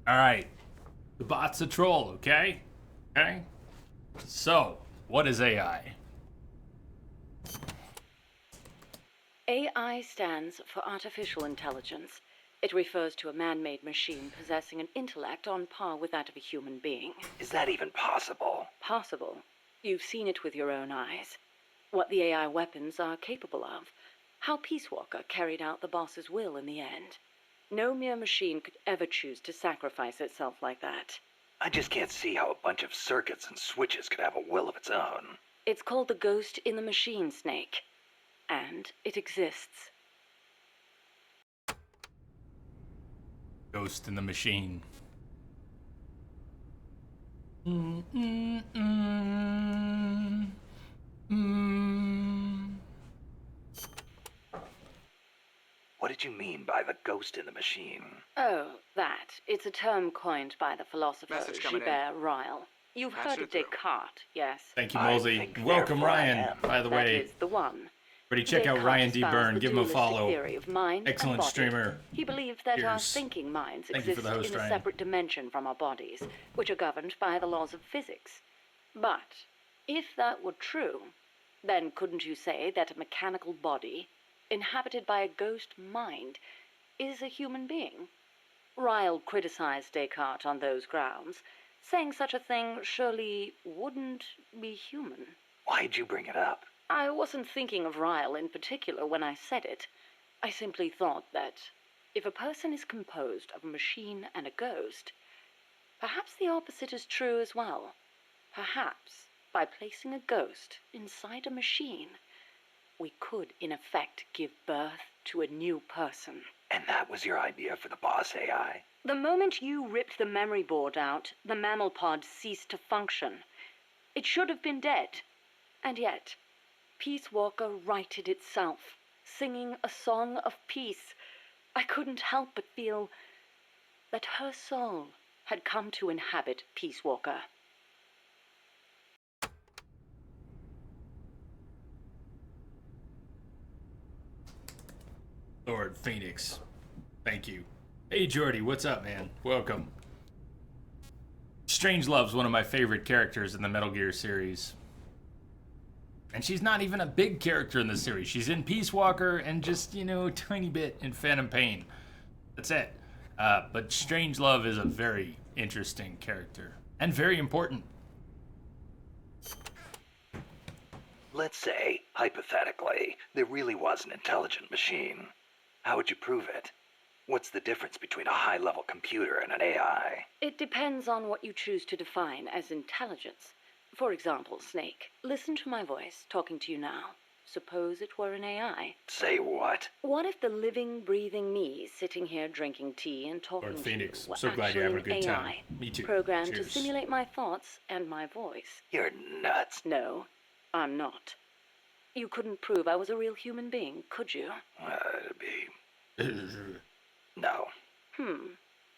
All right. The bot's a troll, okay? Okay? So, what is AI? AI stands for Artificial Intelligence. It refers to a man-made machine possessing an intellect on par with that of a human being. Is that even possible? Possible. You've seen it with your own eyes. What the AI weapons are capable of. How Peace Walker carried out the boss's will in the end. No mere machine could ever choose to sacrifice itself like that. I just can't see how a bunch of circuits and switches could have a will of its own. It's called the ghost in the machine, Snake. And it exists. Ghost in the Machine. What did you mean by the ghost in the machine? Oh, that. It's a term coined by the philosopher Message coming in. Gilbert Ryle. You've Patch heard it of through. Descartes, yes? Thank you, I Mosey. think Welcome, therefore I Ryan. am. By the That way, is the one. everybody check out Descartes Ryan D. espoused Byrne. the Give him a dualistic follow. theory of mind Excellent and body. streamer. He believed that our Cheers. thinking minds Thank you for exist the host, in a Ryan. separate dimension from our bodies, which are governed by the laws of physics. But if that were true, then couldn't you say that a mechanical body, inhabited by a ghost mind, is a human being? Ryle criticized Descartes on those grounds, saying such a thing surely wouldn't be human. Why'd you bring it up? I wasn't thinking of Ryle in particular when I said it. I simply thought that if a person is composed of a machine and a ghost, perhaps the opposite is true as well. Perhaps by placing a ghost inside a machine, we could in effect give birth to a new person. And that was your idea for the boss AI? The moment you ripped the memory board out, the mammal pod ceased to function. It should have been dead. And yet, Peace Walker righted itself, singing a song of peace. I couldn't help but feel that her soul had come to inhabit Peace Walker. Lord Phoenix. Thank you. Hey, Jordy, what's up, man? Welcome. Strangelove's one of my favorite characters in the Metal Gear series. And she's not even a big character in the series. She's in Peace Walker and just, a tiny bit in Phantom Pain. That's it. But Strangelove is a very interesting character. And very important. Let's say, hypothetically, there really was an intelligent machine. How would you prove it? What's the difference between a high-level computer and an AI? It depends on what you choose to define as intelligence. For example, Snake, listen to my voice talking to you now. Suppose it were an AI. Say what? What if the living, breathing me sitting here drinking tea and talking Lord to Phoenix, you were so glad actually you're having a an good AI, time. Me too. programmed Cheers. to simulate my thoughts and my voice? You're nuts. No, I'm not. You couldn't prove I was a real human being, could you? It'd be... No.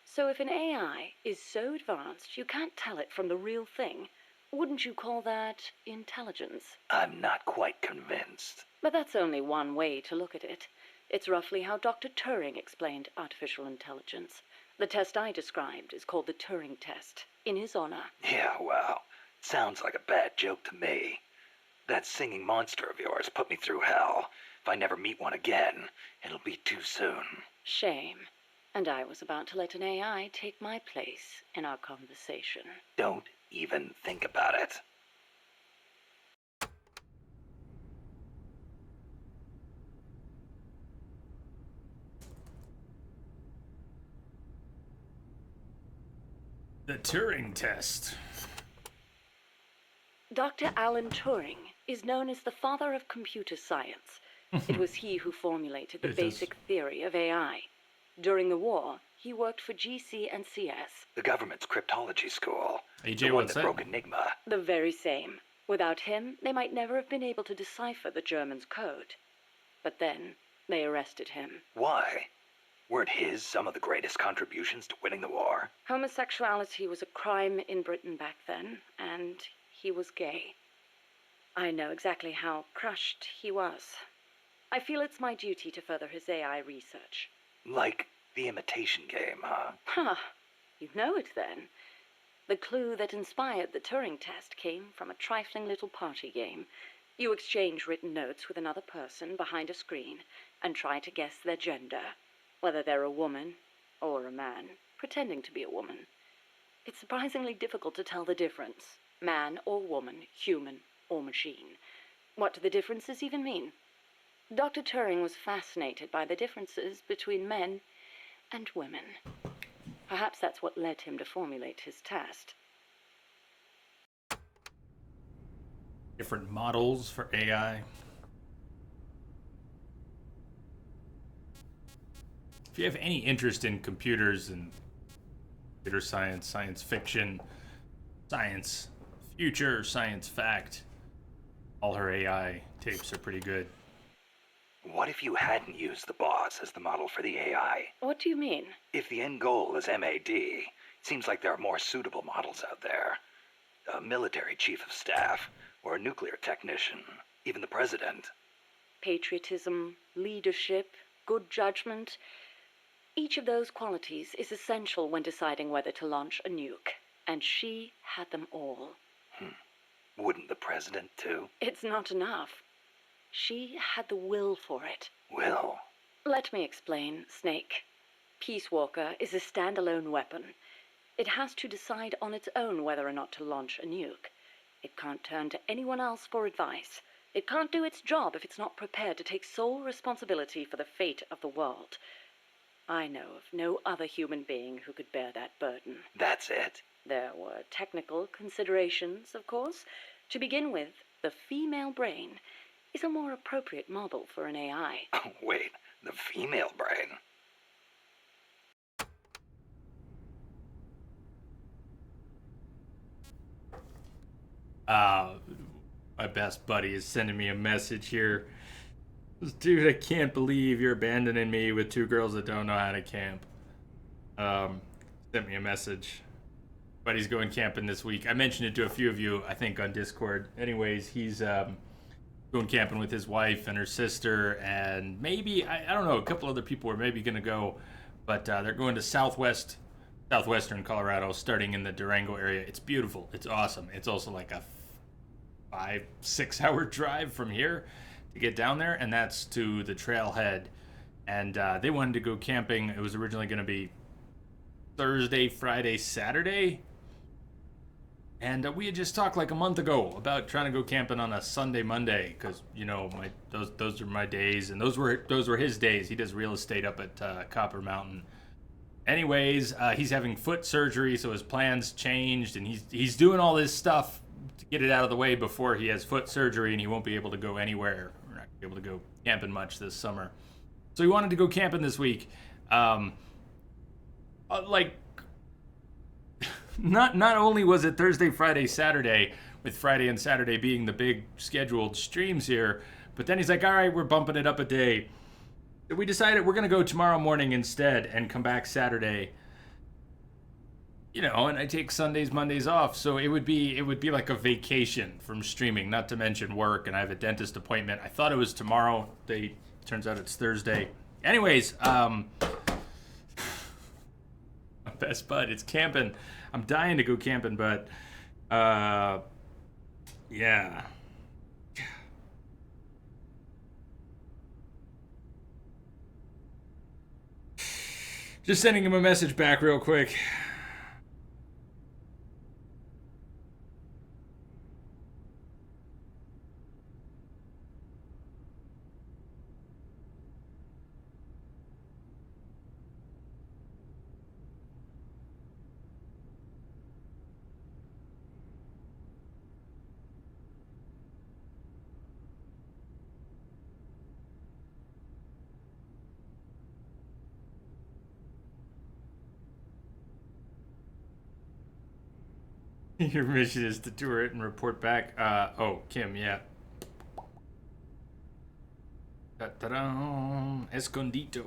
So if an AI is so advanced you can't tell it from the real thing, wouldn't you call that intelligence? I'm not quite convinced. But that's only one way to look at it. It's roughly how Dr. Turing explained artificial intelligence. The test I described is called the Turing test, in his honor. Yeah, well, sounds like a bad joke to me. That singing monster of yours put me through hell. If I never meet one again, it'll be too soon. Shame. And I was about to let an AI take my place in our conversation. Don't even think about it. The Turing test. Dr. Alan Turing is known as the father of computer science. It was he who formulated the It is. basic theory of AI. During the war, he worked for GC and CS. The government's cryptology school. AJ, the one what's that that? broke Enigma. The very same. Without him, they might never have been able to decipher the Germans' code. But then, they arrested him. Why? Weren't his some of the greatest contributions to winning the war? Homosexuality was a crime in Britain back then, and he was gay. I know exactly how crushed he was. I feel it's my duty to further his AI research. Like the imitation game, huh? Huh. You know it, then. The clue that inspired the Turing test came from a trifling little party game. You exchange written notes with another person behind a screen and try to guess their gender, whether they're a woman or a man, pretending to be a woman. It's surprisingly difficult to tell the difference, man or woman, human or machine. What do the differences even mean? Dr. Turing was fascinated by the differences between men and women. Perhaps that's what led him to formulate his test. Different models for AI. If you have any interest in computers and computer science, science fiction, science future, science fact, all her AI tapes are pretty good. What if you hadn't used the boss as the model for the AI? What do you mean? If the end goal is MAD, it seems like there are more suitable models out there. A military chief of staff, or a nuclear technician, even the president. Patriotism, leadership, good judgment. Each of those qualities is essential when deciding whether to launch a nuke, and she had them all. Wouldn't the president, too? It's not enough. She had the will for it. Will? Let me explain, Snake. Peace Walker is a standalone weapon. It has to decide on its own whether or not to launch a nuke. It can't turn to anyone else for advice. It can't do its job if it's not prepared to take sole responsibility for the fate of the world. I know of no other human being who could bear that burden. That's it? There were technical considerations, of course. To begin with, the female brain is a more appropriate model for an AI. Oh, wait, the female brain? My best buddy is sending me a message here. Dude, I can't believe you're abandoning me with two girls that don't know how to camp. Sent me a message. Buddy's going camping this week. I mentioned it to a few of you, I think, on Discord. Anyways, he's going camping with his wife and her sister, and maybe, I don't know, a couple other people are maybe going to go, but they're going to southwestern Colorado, starting in the Durango area. It's beautiful. It's awesome. It's also like a 5-6 hour drive from here to get down there, and that's to the trailhead. And they wanted to go camping. It was originally going to be Thursday, Friday, Saturday. And we had just talked like a month ago about trying to go camping on a Sunday, Monday, because you know those are my days, and those were his days. He does real estate up at Copper Mountain. Anyways, he's having foot surgery, so his plans changed, and he's doing all this stuff to get it out of the way before he has foot surgery, and he won't be able to go anywhere. We're not gonna be able to go camping much this summer. So he wanted to go camping this week. Not only was it Thursday, Friday, Saturday, with Friday and Saturday being the big scheduled streams here, but then he's like, all right, we're bumping it up a day. So we decided we're going to go tomorrow morning instead and come back Saturday. You know, and I take Sundays, Mondays off, so it would be like a vacation from streaming, not to mention work, and I have a dentist appointment. I thought it was tomorrow. Turns out it's Thursday. Anyways, my best bud, it's camping. I'm dying to go camping, but yeah. Just sending him a message back real quick. Your mission is to tour it and report back. Oh, Kim, yeah. Ta-da! Escondido.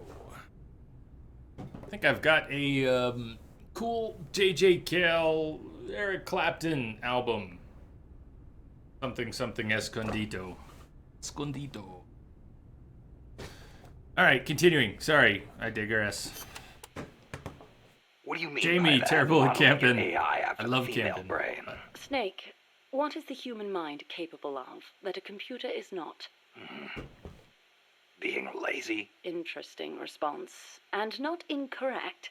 I think I've got a cool J.J. Cale, Eric Clapton album. Something Escondido. Escondido. All right, continuing. Sorry, I digress. What do you mean Jamie, by that? terrible at Modeling your camping. AI after I the love female camping. brain. Snake, what is the human mind capable of that a computer is not? Being lazy? Interesting response. And not incorrect.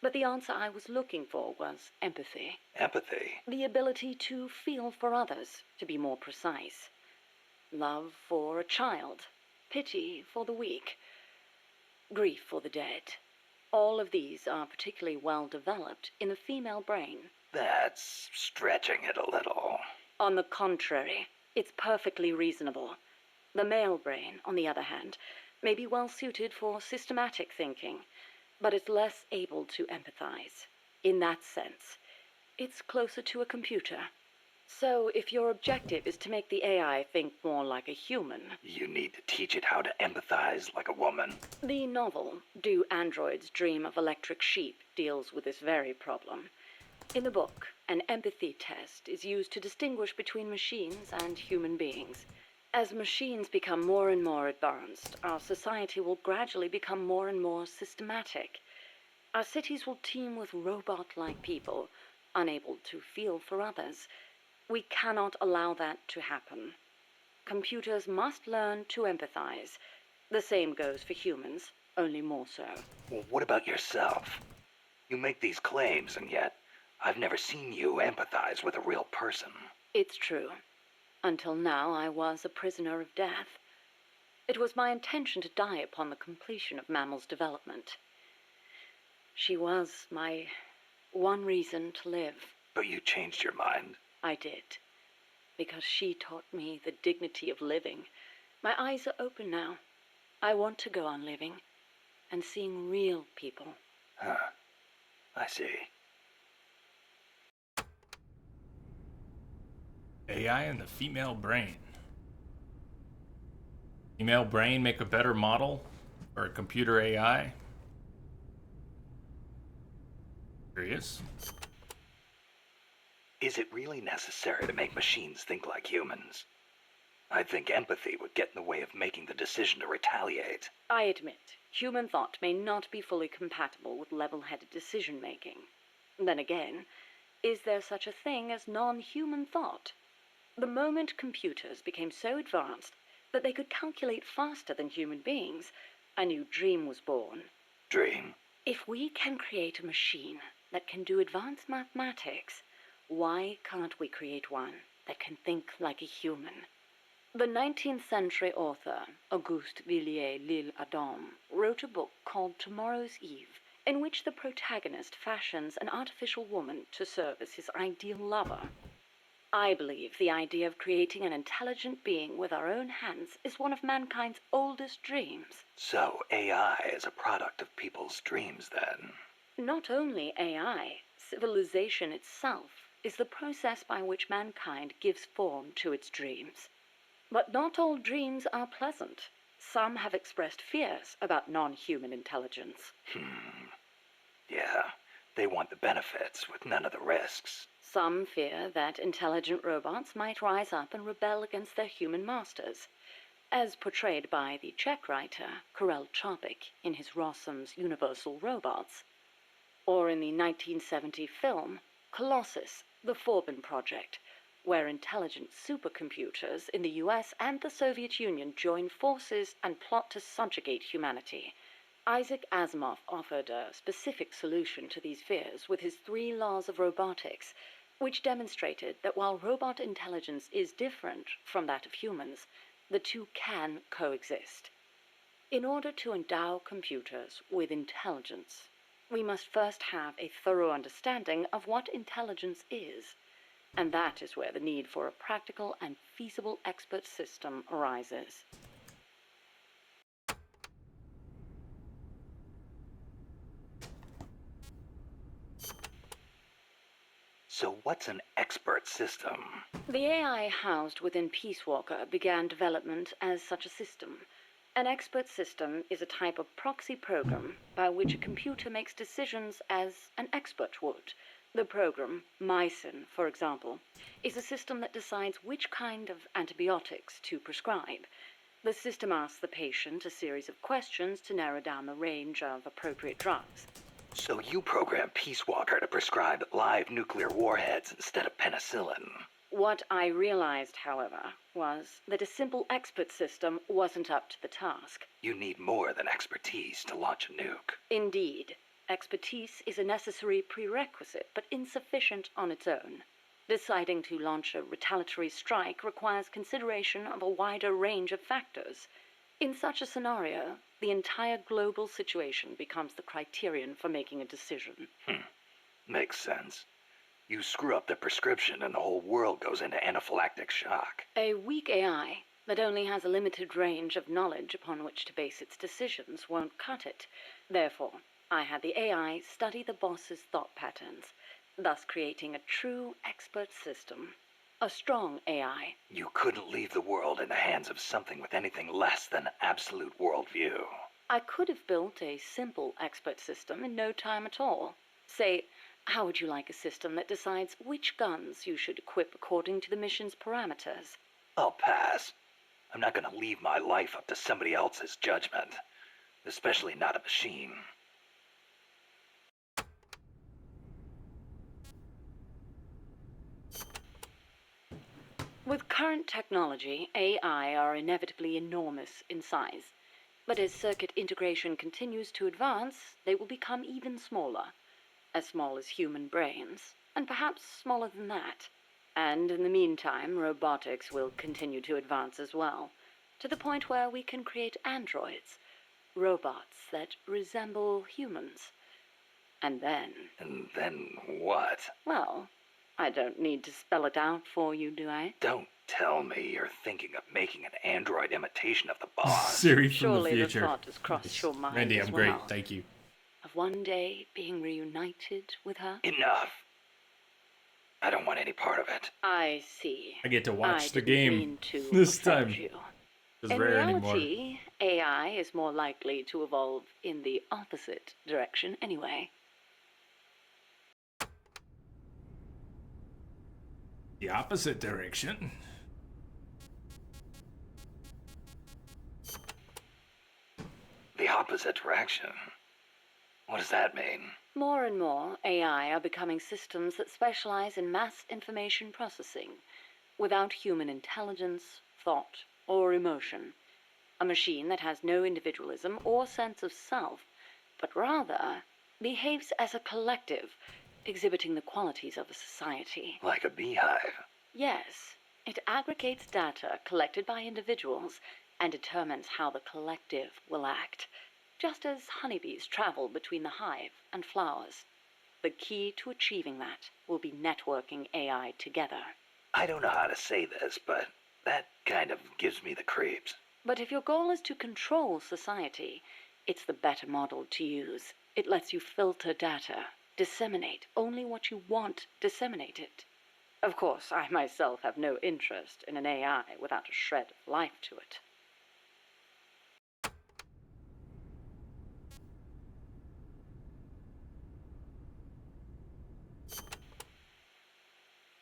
But the answer I was looking for was empathy. Empathy? The ability to feel for others, to be more precise. Love for a child. Pity for the weak. Grief for the dead. All of these are particularly well developed in the female brain. That's stretching it a little. On the contrary, it's perfectly reasonable. The male brain, on the other hand, may be well suited for systematic thinking, but it's less able to empathize. In that sense, it's closer to a computer. So if your objective is to make the AI think more like a human, You need to teach it how to empathize like a woman. the novel, Do Androids Dream of Electric Sheep, deals with this very problem. In the book, an empathy test is used to distinguish between machines and human beings. As machines become more and more advanced, our society will gradually become more and more systematic. Our cities will teem with robot-like people, unable to feel for others. We cannot allow that to happen. Computers must learn to empathize. The same goes for humans, only more so. Well, what about yourself? You make these claims, and yet I've never seen you empathize with a real person. It's true. Until now, I was a prisoner of death. It was my intention to die upon the completion of Mammal's development. She was my one reason to live. But you changed your mind. I did. Because she taught me the dignity of living. My eyes are open now. I want to go on living and seeing real people. Huh. I see. AI and the female brain. Female brain make a better model for a computer AI? Curious. Is it really necessary to make machines think like humans? I think empathy would get in the way of making the decision to retaliate. I admit, human thought may not be fully compatible with level-headed decision-making. Then again, is there such a thing as non-human thought? The moment computers became so advanced that they could calculate faster than human beings, a new dream was born. Dream? If we can create a machine that can do advanced mathematics, why can't we create one that can think like a human? The 19th century author, Auguste Villiers-L'Isle-Adam, wrote a book called Tomorrow's Eve, in which the protagonist fashions an artificial woman to serve as his ideal lover. I believe the idea of creating an intelligent being with our own hands is one of mankind's oldest dreams. So AI is a product of people's dreams, then? Not only AI, civilization itself is the process by which mankind gives form to its dreams. But not all dreams are pleasant. Some have expressed fears about non-human intelligence. Yeah, they want the benefits with none of the risks. Some fear that intelligent robots might rise up and rebel against their human masters, as portrayed by the Czech writer Karel Čapek in his Rossum's Universal Robots, or in the 1970 film Colossus, the Forbin Project, where intelligent supercomputers in the US and the Soviet Union join forces and plot to subjugate humanity. Isaac Asimov offered a specific solution to these fears with his 3 laws of robotics, which demonstrated that while robot intelligence is different from that of humans, the two can coexist. In order to endow computers with intelligence, we must first have a thorough understanding of what intelligence is, and that is where the need for a practical and feasible expert system arises. So what's an expert system? The AI housed within Peace Walker began development as such a system. An expert system is a type of proxy program by which a computer makes decisions as an expert would. The program, Mycin, for example, is a system that decides which kind of antibiotics to prescribe. The system asks the patient a series of questions to narrow down the range of appropriate drugs. So you programmed Peace Walker to prescribe live nuclear warheads instead of penicillin. What I realized, however, was that a simple expert system wasn't up to the task. You need more than expertise to launch a nuke. Indeed, expertise is a necessary prerequisite, but insufficient on its own. Deciding to launch a retaliatory strike requires consideration of a wider range of factors. In such a scenario, the entire global situation becomes the criterion for making a decision. Makes sense. You screw up the prescription and the whole world goes into anaphylactic shock. A weak AI that only has a limited range of knowledge upon which to base its decisions won't cut it. Therefore, I had the AI study the boss's thought patterns, thus creating a true expert system. A strong AI. You couldn't leave the world in the hands of something with anything less than absolute worldview. I could have built a simple expert system in no time at all. Say, how would you like a system that decides which guns you should equip according to the mission's parameters? I'll pass. I'm not gonna leave my life up to somebody else's judgment. Especially not a machine. With current technology, AI are inevitably enormous in size. But as circuit integration continues to advance, they will become even smaller. As small as human brains, and perhaps smaller than that. And in the meantime, robotics will continue to advance as well, to the point where we can create androids, robots that resemble humans. And then... And then what? Well, I don't need to spell it out for you, do I? Don't tell me you're thinking of making an android imitation of the boss. Siri from Surely the the future. thought has crossed your mind Randy, as I'm well. great. Thank you. Of one day being reunited with her? Enough. I don't want any part of it. I see. I get to watch the didn't game mean to this offend time. you. It's In rare anymore. reality, AI is more likely to evolve in the opposite direction anyway. The opposite direction. The opposite direction? What does that mean? More and more, AI are becoming systems that specialize in mass information processing, without human intelligence, thought, or emotion. A machine that has no individualism or sense of self, but rather behaves as a collective, exhibiting the qualities of a society. Like a beehive. Yes, it aggregates data collected by individuals and determines how the collective will act, just as honeybees travel between the hive and flowers. The key to achieving that will be networking AI together. I don't know how to say this, but that kind of gives me the creeps. But if your goal is to control society, it's the better model to use. It lets you filter data, disseminate only what you want disseminated. Of course, I myself have no interest in an AI without a shred of life to it.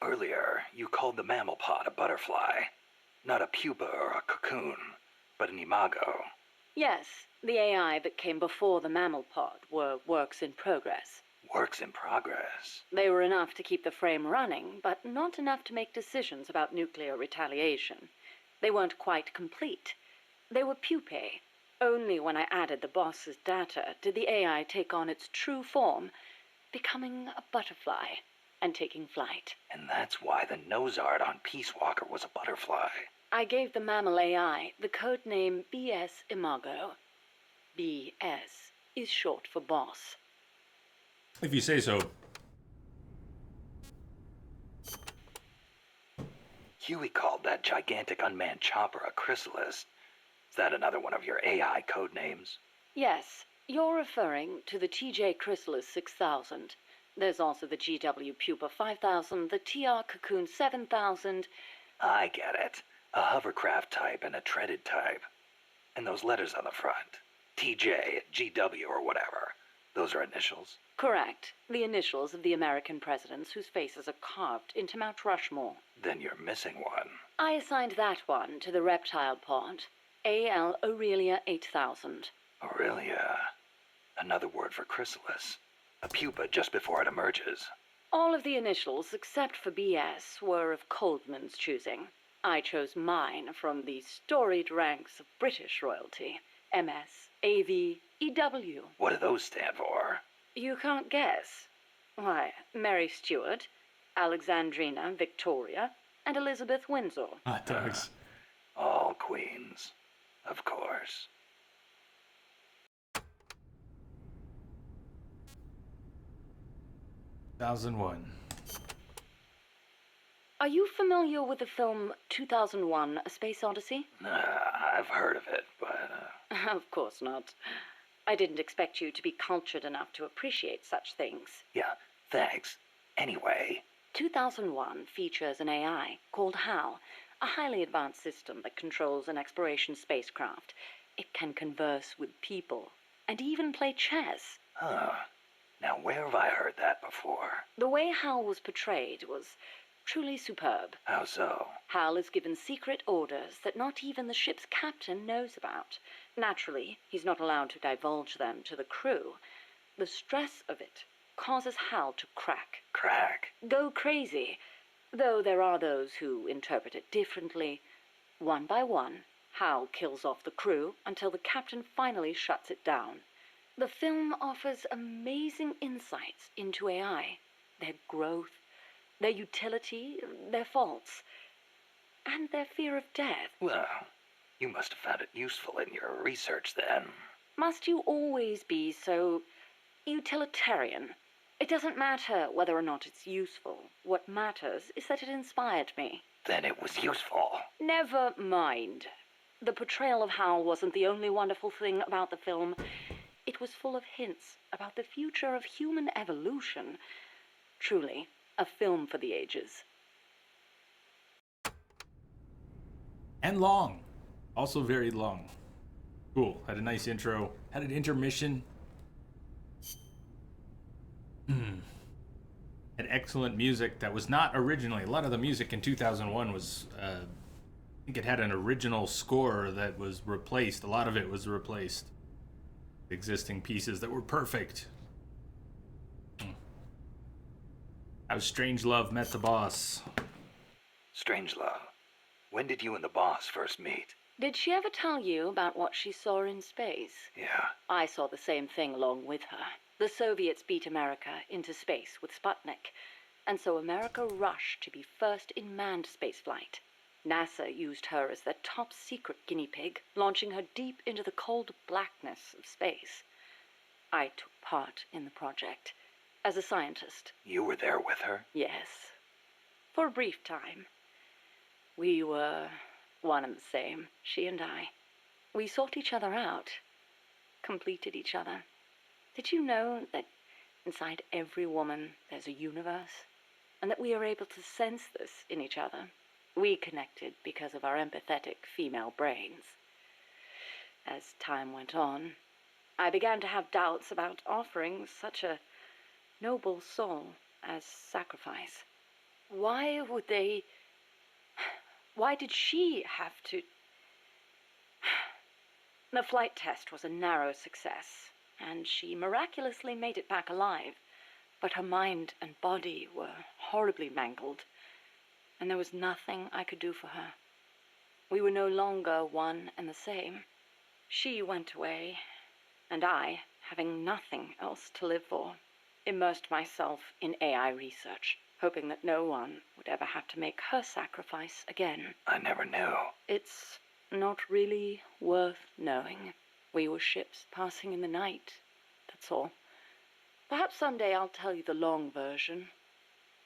Earlier, you called the mammal pod a butterfly. Not a pupa or a cocoon, but an imago. Yes, the AI that came before the mammal pod were works in progress. Works in progress. They were enough to keep the frame running, but not enough to make decisions about nuclear retaliation. They weren't quite complete. They were pupae. Only when I added the boss's data did the AI take on its true form, becoming a butterfly and taking flight. And that's why the nose art on Peace Walker was a butterfly. I gave the mammal AI the code name BS Imago. BS is short for boss. If you say so. Huey called that gigantic unmanned chopper a chrysalis. Is that another one of your AI code names? Yes, you're referring to the TJ Chrysalis 6000. There's also the GW Pupa 5000, the TR Cocoon 7000. I get it. A hovercraft type and a treaded type. And those letters on the front. TJ, GW, or whatever. Those are initials? Correct. The initials of the American presidents whose faces are carved into Mount Rushmore. Then you're missing one. I assigned that one to the reptile pod. AL Aurelia 8000. Aurelia. Another word for chrysalis. A pupa just before it emerges. All of the initials, except for BS, were of Coldman's choosing. I chose mine from the storied ranks of British royalty. MS, AV, EW. What do those stand for? You can't guess. Why, Mary Stuart, Alexandrina Victoria, and Elizabeth Windsor. Hot dogs. All queens. Of course. 2001. Are you familiar with the film 2001: A Space Odyssey? I've heard of it, but... Of course not. I didn't expect you to be cultured enough to appreciate such things. Yeah, thanks. Anyway, 2001 features an AI called HAL, a highly advanced system that controls an exploration spacecraft. It can converse with people and even play chess. huh. Now where have I heard that before? The way HAL was portrayed was truly superb. How so? HAL is given secret orders that not even the ship's captain knows about. Naturally, he's not allowed to divulge them to the crew. The stress of it causes HAL to crack. Crack. Go crazy. Though there are those who interpret it differently. One by one, HAL kills off the crew until the captain finally shuts it down. The film offers amazing insights into AI, their growth, their utility, their faults, and their fear of death. Well, you must have found it useful in your research then. Must you always be so utilitarian? It doesn't matter whether or not it's useful. What matters is that it inspired me. Then it was useful. Never mind. The portrayal of Hal wasn't the only wonderful thing about the film. It was full of hints about the future of human evolution. Truly, a film for the ages. And long. Also very long. Cool. Had a nice intro. Had an intermission. Had excellent music that was not originally. A lot of the music in 2001 was, I think it had an original score that was replaced. A lot of it was replaced. Existing pieces that were perfect. How Strangelove met the boss. Strangelove, when did you and the boss first meet? Did she ever tell you about what she saw in space? Yeah. I saw the same thing along with her. The Soviets beat America into space with Sputnik, and so America rushed to be first in manned spaceflight. NASA used her as their top secret guinea pig, launching her deep into the cold blackness of space. I took part in the project as a scientist. You were there with her? Yes, for a brief time. We were one and the same, she and I. We sought each other out, completed each other. Did you know that inside every woman there's a universe, and that we are able to sense this in each other? We connected because of our empathetic female brains. As time went on, I began to have doubts about offering such a noble soul as sacrifice. Why did she have to... The flight test was a narrow success, and she miraculously made it back alive, but her mind and body were horribly mangled, and there was nothing I could do for her. We were no longer one and the same. She went away, and I, having nothing else to live for, immersed myself in AI research, hoping that no one would ever have to make her sacrifice again. I never knew. It's not really worth knowing. We were ships passing in the night, that's all. Perhaps someday I'll tell you the long version,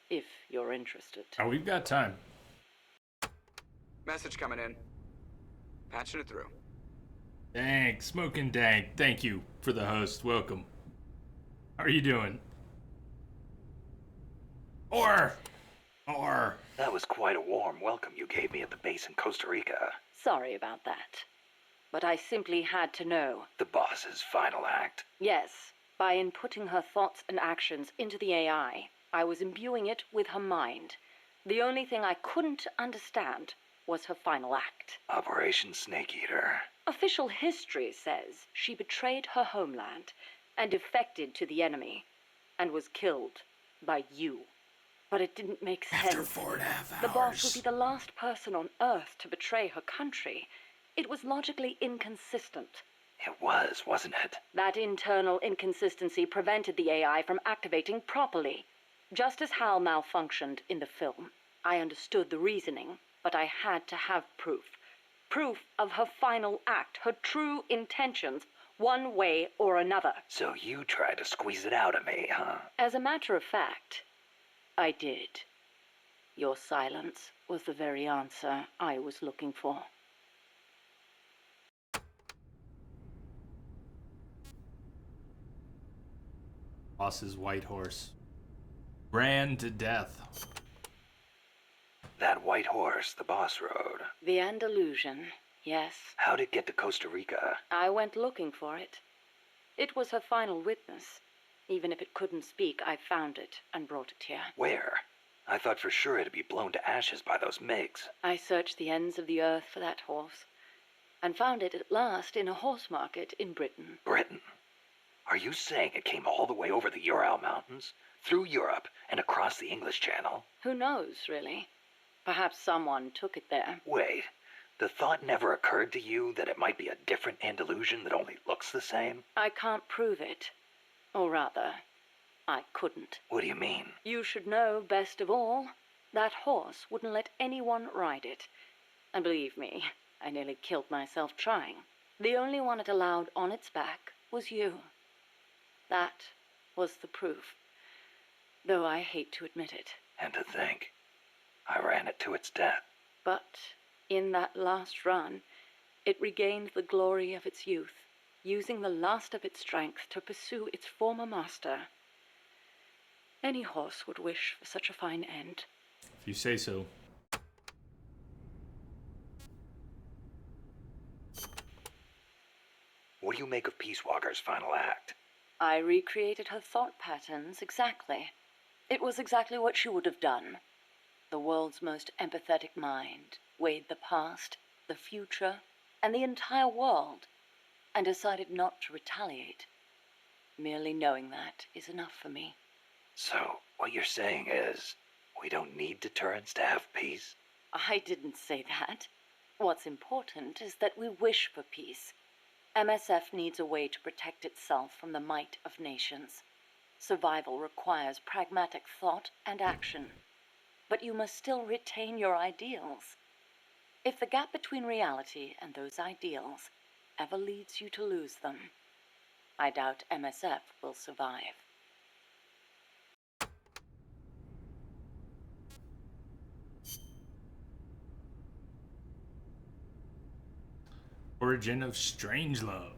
if you're interested. Oh, we've got time. Message coming in. Patching it through. Thanks, Smoking Dank. Thank you for the host. Welcome. How are you doing? Or. That was quite a warm welcome you gave me at the base in Costa Rica. Sorry about that. But I simply had to know. The boss's final act. Yes, by inputting her thoughts and actions into the AI, I was imbuing it with her mind. The only thing I couldn't understand was her final act. Operation Snake Eater. Official history says she betrayed her homeland and defected to the enemy. and was killed by you. But it didn't make sense. After 4.5 hours. The boss would be the last person on Earth to betray her country. It was logically inconsistent. It was, wasn't it? That internal inconsistency prevented the AI from activating properly. Just as Hal malfunctioned in the film, I understood the reasoning, but I had to have proof. Proof of her final act, her true intentions, one way or another. So you tried to squeeze it out of me, huh? As a matter of fact, I did. Your silence was the very answer I was looking for. Boss's white horse. Ran to death. That white horse the boss rode. The Andalusian, yes. How'd it get to Costa Rica? I went looking for it. It was her final witness. Even if it couldn't speak, I found it and brought it here. Where? I thought for sure it'd be blown to ashes by those MiGs. I searched the ends of the earth for that horse, and found it at last in a horse market in Britain. Britain? Are you saying it came all the way over the Ural Mountains, through Europe, and across the English Channel? Who knows, really? Perhaps someone took it there. Wait, the thought never occurred to you that it might be a different Andalusian that only looks the same? I can't prove it. Or rather, I couldn't. What do you mean? You should know best of all. That horse wouldn't let anyone ride it. And believe me, I nearly killed myself trying. The only one it allowed on its back was you. That was the proof. Though I hate to admit it. And to think, I ran it to its death. But in that last run, it regained the glory of its youth, using the last of its strength to pursue its former master. Any horse would wish for such a fine end. If you say so. What do you make of Peace Walker's final act? I recreated her thought patterns exactly. It was exactly what she would have done. The world's most empathetic mind weighed the past, the future, and the entire world, and decided not to retaliate. Merely knowing that is enough for me. So, what you're saying is, we don't need deterrence to have peace? I didn't say that. What's important is that we wish for peace. MSF needs a way to protect itself from the might of nations. Survival requires pragmatic thought and action. But you must still retain your ideals. If the gap between reality and those ideals ever leads you to lose them, I doubt MSF will survive. Origin of Strangelove.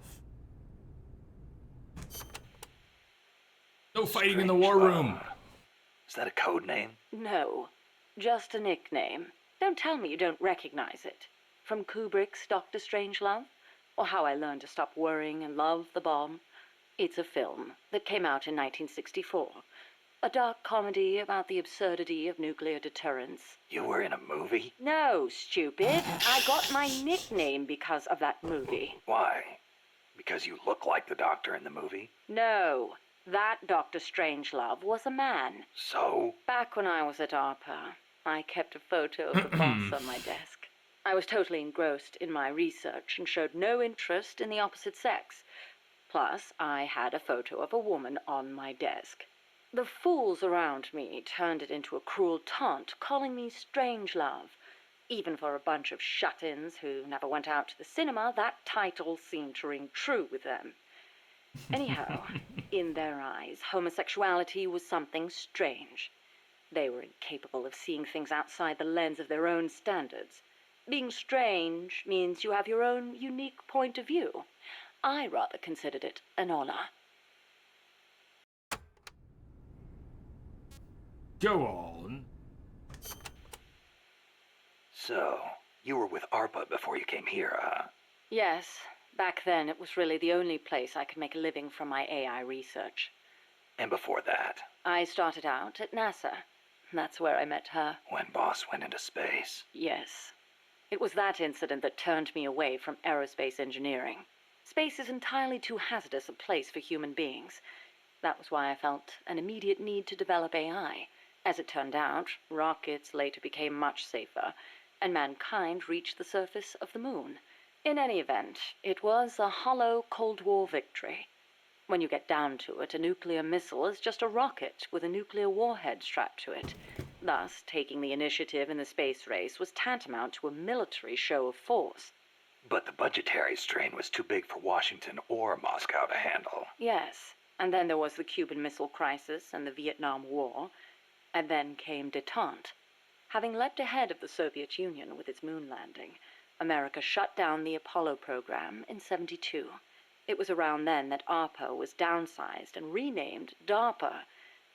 No fighting in the war room. Is that a code name? No, just a nickname. Don't tell me you don't recognize it. From Kubrick's Dr. Strangelove, or How I Learned to Stop Worrying and Love the Bomb. It's a film that came out in 1964. A dark comedy about the absurdity of nuclear deterrence. You were in a movie? No, stupid. I got my nickname because of that movie. Why? Because you look like the doctor in the movie? No, that Dr. Strangelove was a man. So? Back when I was at ARPA, I kept a photo of the boss on my desk. I was totally engrossed in my research and showed no interest in the opposite sex. Plus, I had a photo of a woman on my desk. The fools around me turned it into a cruel taunt, calling me Strangelove. Even for a bunch of shut-ins who never went out to the cinema, that title seemed to ring true with them. Anyhow, in their eyes, homosexuality was something strange. They were incapable of seeing things outside the lens of their own standards. Being strange means you have your own unique point of view. I rather considered it an honor. Go on. So, you were with ARPA before you came here, huh? Yes, back then it was really the only place I could make a living from my AI research. And before that, I started out at NASA. That's where I met her. when Boss went into space. Yes. It was that incident that turned me away from aerospace engineering. Space is entirely too hazardous a place for human beings. That was why I felt an immediate need to develop AI. As it turned out, rockets later became much safer, and mankind reached the surface of the moon. In any event, it was a hollow Cold War victory. When you get down to it, a nuclear missile is just a rocket with a nuclear warhead strapped to it. Thus, taking the initiative in the space race was tantamount to a military show of force. But the budgetary strain was too big for Washington or Moscow to handle. Yes, and then there was the Cuban Missile Crisis and the Vietnam War, and then came détente. Having leapt ahead of the Soviet Union with its moon landing, America shut down the Apollo program in '72. It was around then that ARPA was downsized and renamed DARPA,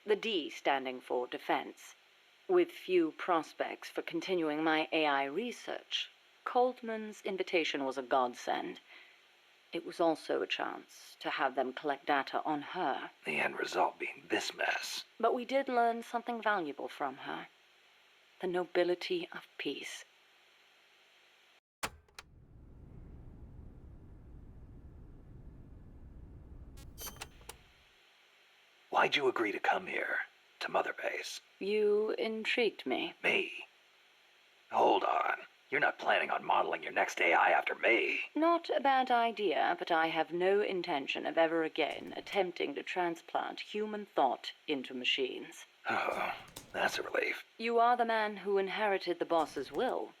the D standing for Defense. With few prospects for continuing my AI research, Coldman's invitation was a godsend. It was also a chance to have them collect data on her. The end result being this mess. But we did learn something valuable from her. The nobility of peace. Why'd you agree to come here? To Mother Base? You intrigued me. Me? Hold on. You're not planning on modeling your next AI after me. Not a bad idea, but I have no intention of ever again attempting to transplant human thought into machines. Oh, that's a relief. You are the man who inherited the boss's will.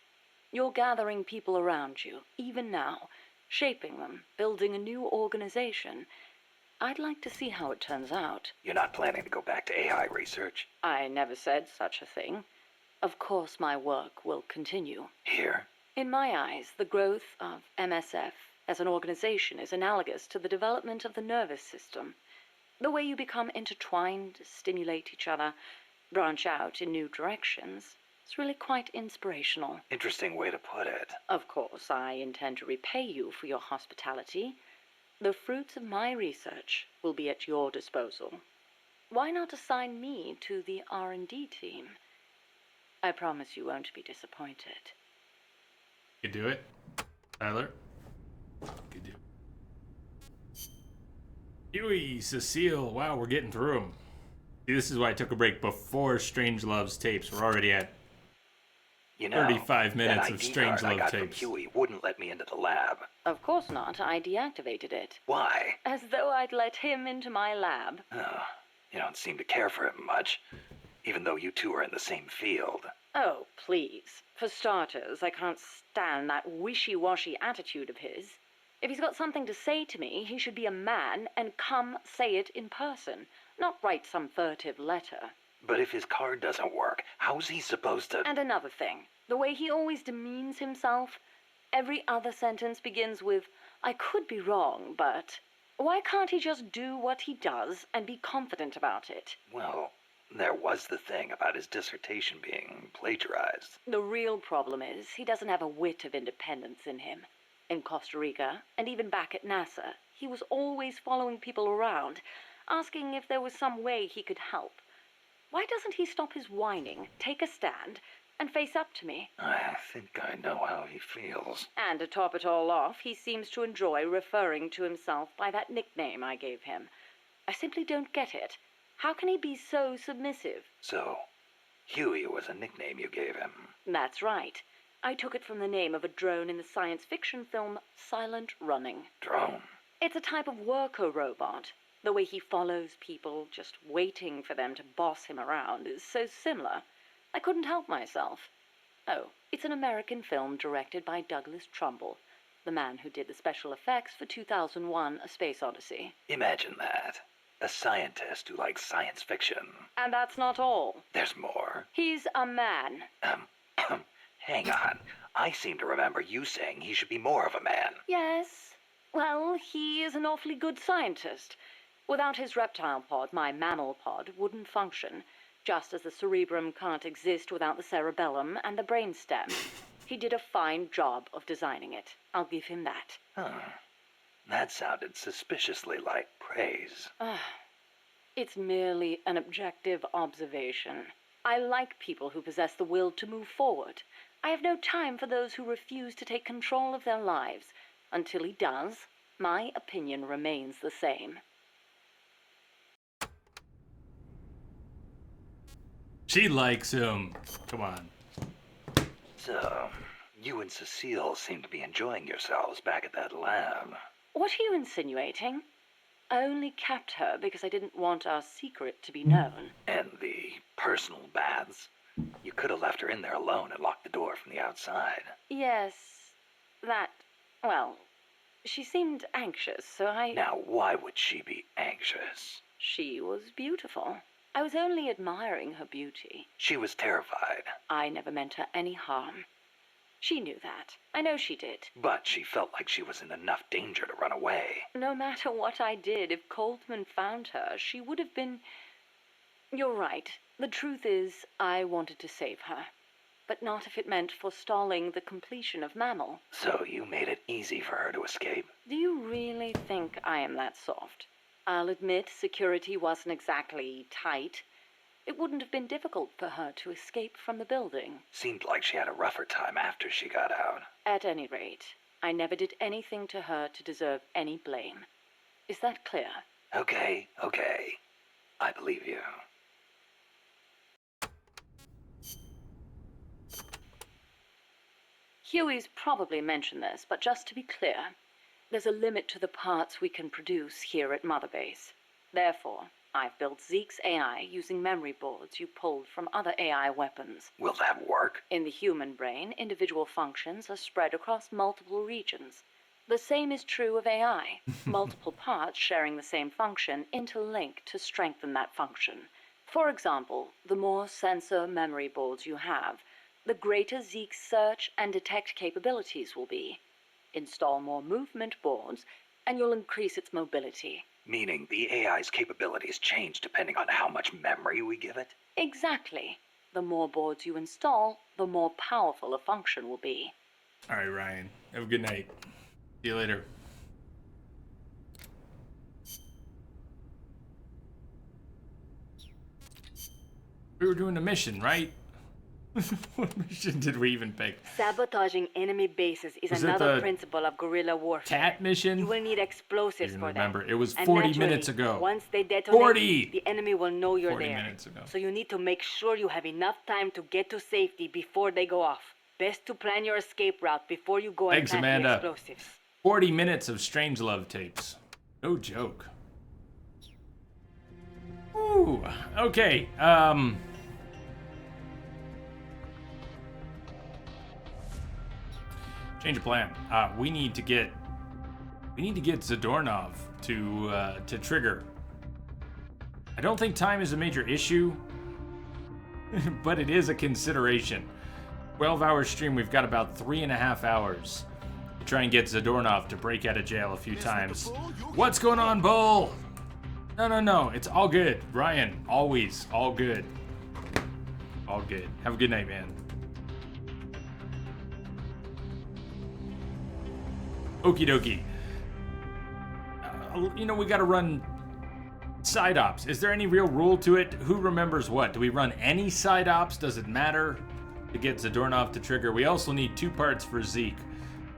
You're gathering people around you, even now, shaping them, building a new organization. I'd like to see how it turns out. You're not planning to go back to AI research? I never said such a thing. Of course my work will continue. Here? In my eyes, the growth of MSF as an organization is analogous to the development of the nervous system. The way you become intertwined, stimulate each other, branch out in new directions, is really quite inspirational. Interesting way to put it. Of course, I intend to repay you for your hospitality. The fruits of my research will be at your disposal. Why not assign me to the R&D team? I promise you won't be disappointed. You do it, Tyler. You do. Huey, Cecile. Wow, we're getting through them. See, this is why I took a break before Strangelove's tapes. We're already at You know, 35 minutes that of ID Strangelove card I got tapes. from Huey wouldn't let me into the lab. Of course not. I deactivated it. Why? As though I'd let him into my lab. Oh, you don't seem to care for him much, even though you two are in the same field. Oh, please. For starters, I can't stand that wishy-washy attitude of his. If he's got something to say to me, he should be a man and come say it in person, not write some furtive letter. But if his card doesn't work, how's he supposed to... And another thing, the way he always demeans himself. Every other sentence begins with, I could be wrong, but... Why can't he just do what he does and be confident about it? Well, there was the thing about his dissertation being plagiarized. The real problem is he doesn't have a whit of independence in him. In Costa Rica, and even back at NASA, he was always following people around, asking if there was some way he could help. Why doesn't he stop his whining, take a stand, and face up to me? I think I know how he feels. And to top it all off, he seems to enjoy referring to himself by that nickname I gave him. I simply don't get it. How can he be so submissive? So, Huey was a nickname you gave him. That's right. I took it from the name of a drone in the science fiction film Silent Running. Drone. It's a type of worker robot. The way he follows people, just waiting for them to boss him around, is so similar. I couldn't help myself. Oh, it's an American film directed by Douglas Trumbull, the man who did the special effects for 2001: A Space Odyssey. Imagine that. A scientist who likes science fiction. And that's not all. There's more. He's a man. Hang on. I seem to remember you saying he should be more of a man. Yes. Well, he is an awfully good scientist. Without his reptile pod, my mammal pod wouldn't function, just as the cerebrum can't exist without the cerebellum and the brainstem. He did a fine job of designing it. I'll give him that. Huh. That sounded suspiciously like praise. It's merely an objective observation. I like people who possess the will to move forward. I have no time for those who refuse to take control of their lives. Until he does, my opinion remains the same. She likes him. Come on. So, you and Cecile seem to be enjoying yourselves back at that lab. What are you insinuating? I only kept her because I didn't want our secret to be known. And the personal baths. You could have left her in there alone and locked the door from the outside. Yes, well, she seemed anxious, so I... Now, why would she be anxious? She was beautiful. I was only admiring her beauty. She was terrified. I never meant her any harm. She knew that. I know she did. But she felt like she was in enough danger to run away. No matter what I did, if Coltman found her, she would have been... You're right. The truth is, I wanted to save her. But not if it meant forestalling the completion of Mammal. So you made it easy for her to escape? Do you really think I am that soft? I'll admit security wasn't exactly tight. It wouldn't have been difficult for her to escape from the building. Seemed like she had a rougher time after she got out. At any rate, I never did anything to her to deserve any blame. Is that clear? Okay. I believe you. Huey's probably mentioned this, but just to be clear, there's a limit to the parts we can produce here at Mother Base. Therefore, I've built Zeke's AI using memory boards you pulled from other AI weapons. Will that work? In the human brain, individual functions are spread across multiple regions. The same is true of AI. Multiple parts sharing the same function interlink to strengthen that function. For example, the more sensor memory boards you have, the greater Zeke's search and detect capabilities will be. Install more movement boards, and you'll increase its mobility. Meaning the AI's capabilities change depending on how much memory we give it? Exactly. The more boards you install, the more powerful a function will be. All right, Ryan. Have a good night. See you later. We were doing a mission, right? What mission did we even pick? Sabotaging enemy bases is Was it another the principle of guerrilla warfare. Cat mission? You will need explosives I for can that. remember. It was And 40 naturally, minutes ago. Once they detonate, 40! the enemy will know you're 40 there. minutes ago. So you need to make sure you have enough time to get to safety before they go off. Best to plan your escape route before you go and Thanks, plant Amanda. the explosives. 40 minutes of Strangelove tapes. No joke. Ooh, okay. Change of plan. We need to get Zadornov to trigger. I don't think time is a major issue, but it is a consideration. 12-hour stream, we've got about 3.5 hours to try and get Zadornov to break out of jail a few times. What's going on, Bull? No, it's all good. Ryan, always all good. All good. Have a good night, man. Okie dokie. We gotta run side ops. Is there any real rule to it? Who remembers what? Do we run any side ops? Does it matter to get Zadornov to trigger? We also need 2 parts for Zeke.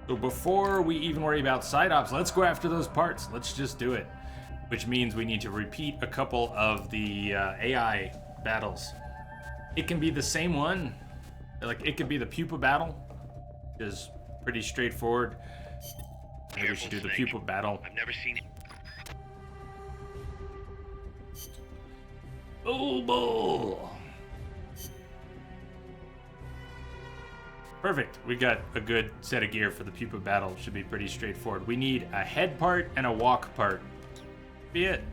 So before we even worry about side ops, let's go after those parts. Let's just do it. Which means we need to repeat a couple of the AI battles. It can be the same one. Like, it could be the pupa battle, which is pretty straightforward. Maybe we should do the pupa battle. I've never seen it. Bull. Perfect. We got a good set of gear for the pupa battle. Should be pretty straightforward. We need a head part and a walk part. Be it.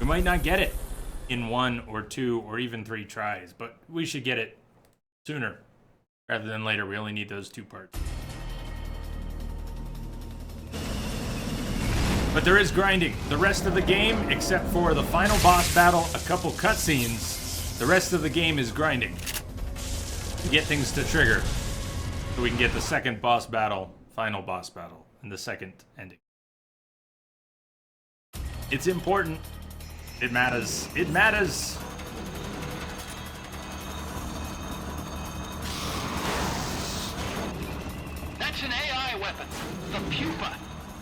We might not get it in 1 or 2 or even 3 tries, but we should get it sooner rather than later. We only need those 2 parts. But there is grinding. The rest of the game, except for the final boss battle, a couple cutscenes, the rest of the game is grinding to get things to trigger so we can get the second boss battle, final boss battle, and the second ending. It's important. It matters. It matters. That's an AI weapon. The pupa.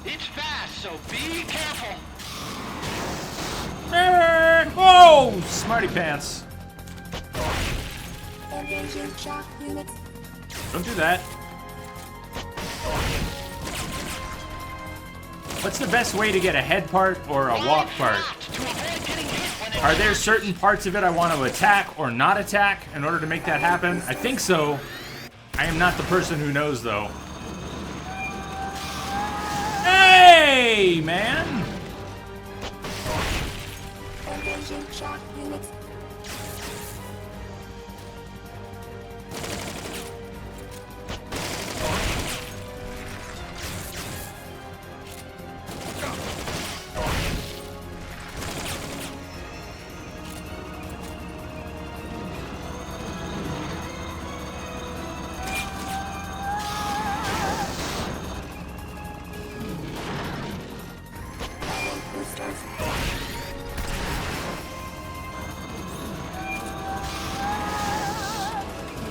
It's fast, so be careful. Whoa! Smarty pants. Don't do that. What's the best way to get a head part or a walk part? Are there certain parts of it I want to attack or not attack in order to make that happen? I think so. I am not the person who knows, though. Hey, man!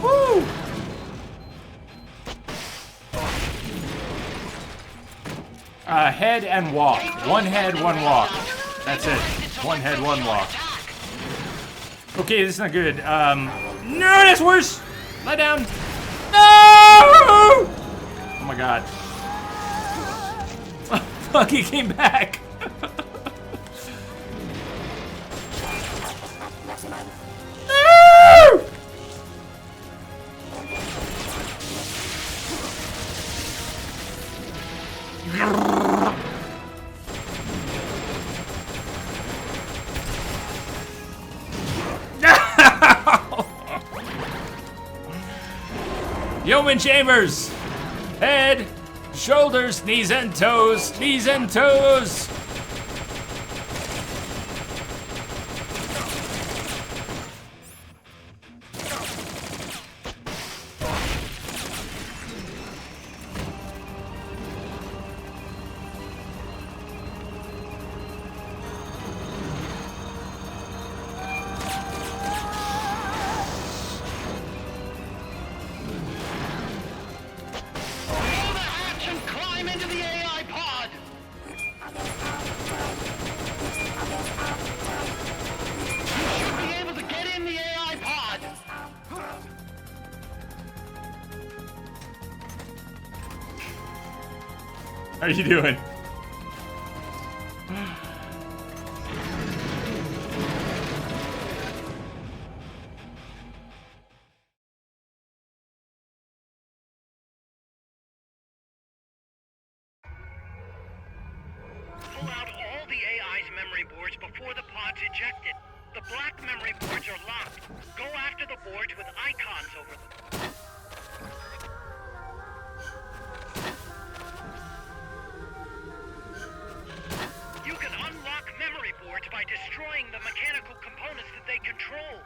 Woo! Head and walk. One head, one walk. That's it. One head, one walk. Okay, this is not good. No, that's worse! Lie down. No! Oh my god. Fuck, he came back. No! Yeoman Chambers! Head, shoulders, knees and toes, knees and toes! How are you doing? Pull out all the AI's memory boards before the pod's ejected. The black memory boards are locked. Go after the boards with icons over them. You can unlock memory boards by destroying the mechanical components that they control.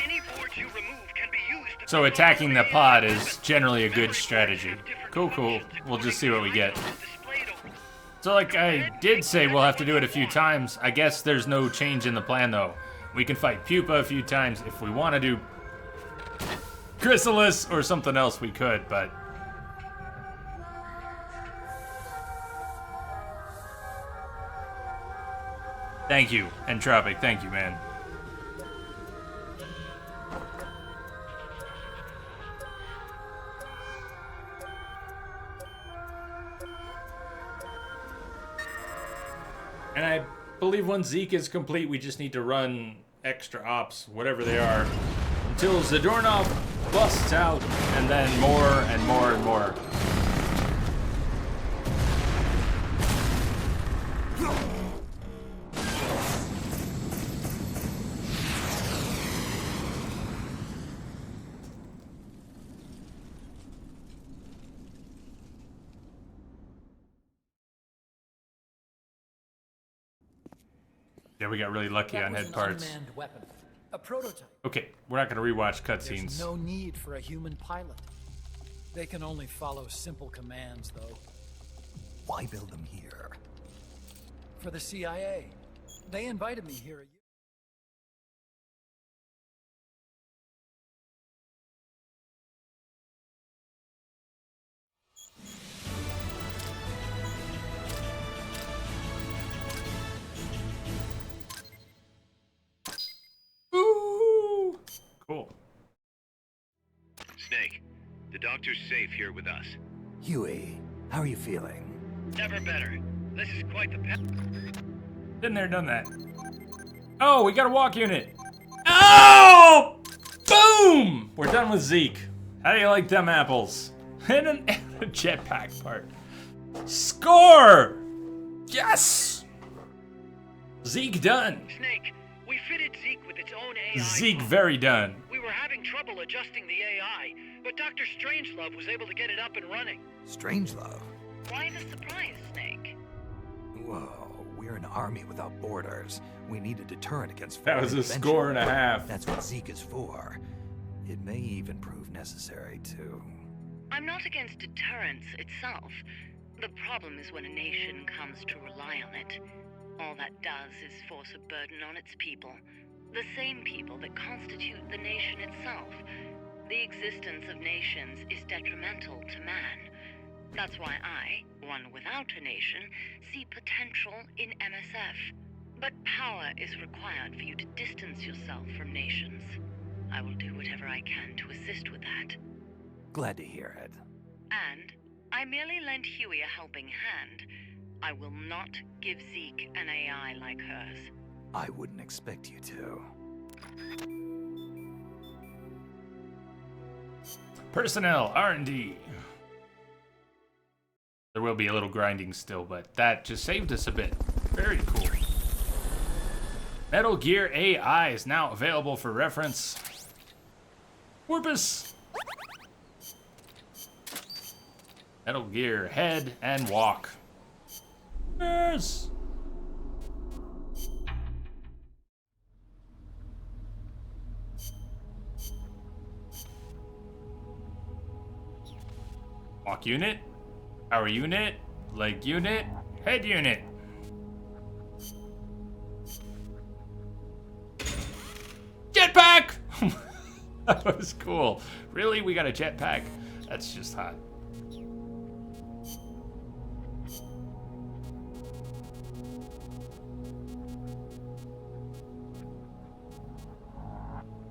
Any boards you remove can be used to... So attacking the pod is generally a good strategy. Cool, cool. We'll just see what we get. So like I did say, we'll have to do it a few times. I guess there's no change in the plan, though. We can fight Pupa a few times. If we want to do Chrysalis or something else, we could, but... Thank you, Entropic. Thank you, man. And I believe once Zeke is complete, we just need to run extra ops, whatever they are, until Zadornov busts out, and then more and more and more. Yeah, we got really lucky on head parts. Unmanned weapon, a prototype. Okay, we're not going to rewatch There's cutscenes. no need for a human pilot. They can only follow simple commands, though. Why build them here? For the CIA, they invited me here. Snake, the doctor's safe here with us. Huey, how are you feeling? Never better. This is quite the Been there, done that. Oh, we got a walk unit. Oh! Boom! We're done with Zeke. How do you like them apples? And a jetpack part. Score! Yes! Zeke done. Snake, we fitted Zeke with its own AI. Zeke very done. We were having trouble adjusting the AI, but Dr. Strangelove was able to get it up and running. Strangelove. Why the surprise, Snake? Whoa, we're an army without borders. We need a deterrent against That was foreign a score and a invention. half. That's what Zeke is for. It may even prove necessary to... I'm not against deterrence itself. The problem is when a nation comes to rely on it. All that does is force a burden on its people. The same people that constitute the nation itself. The existence of nations is detrimental to man. That's why I, one without a nation, see potential in MSF. But power is required for you to distance yourself from nations. I will do whatever I can to assist with that. Glad to hear it. And I merely lent Huey a helping hand. I will not give Zeke an AI like hers. I wouldn't expect you to. Personnel, R&D. There will be a little grinding still, but that just saved us a bit. Very cool. Metal Gear AI is now available for reference. Whoopus! Metal Gear head and walk. Yes! Walk unit, power unit, leg unit, head unit. Jetpack! That was cool. Really? We got a jetpack? That's just hot.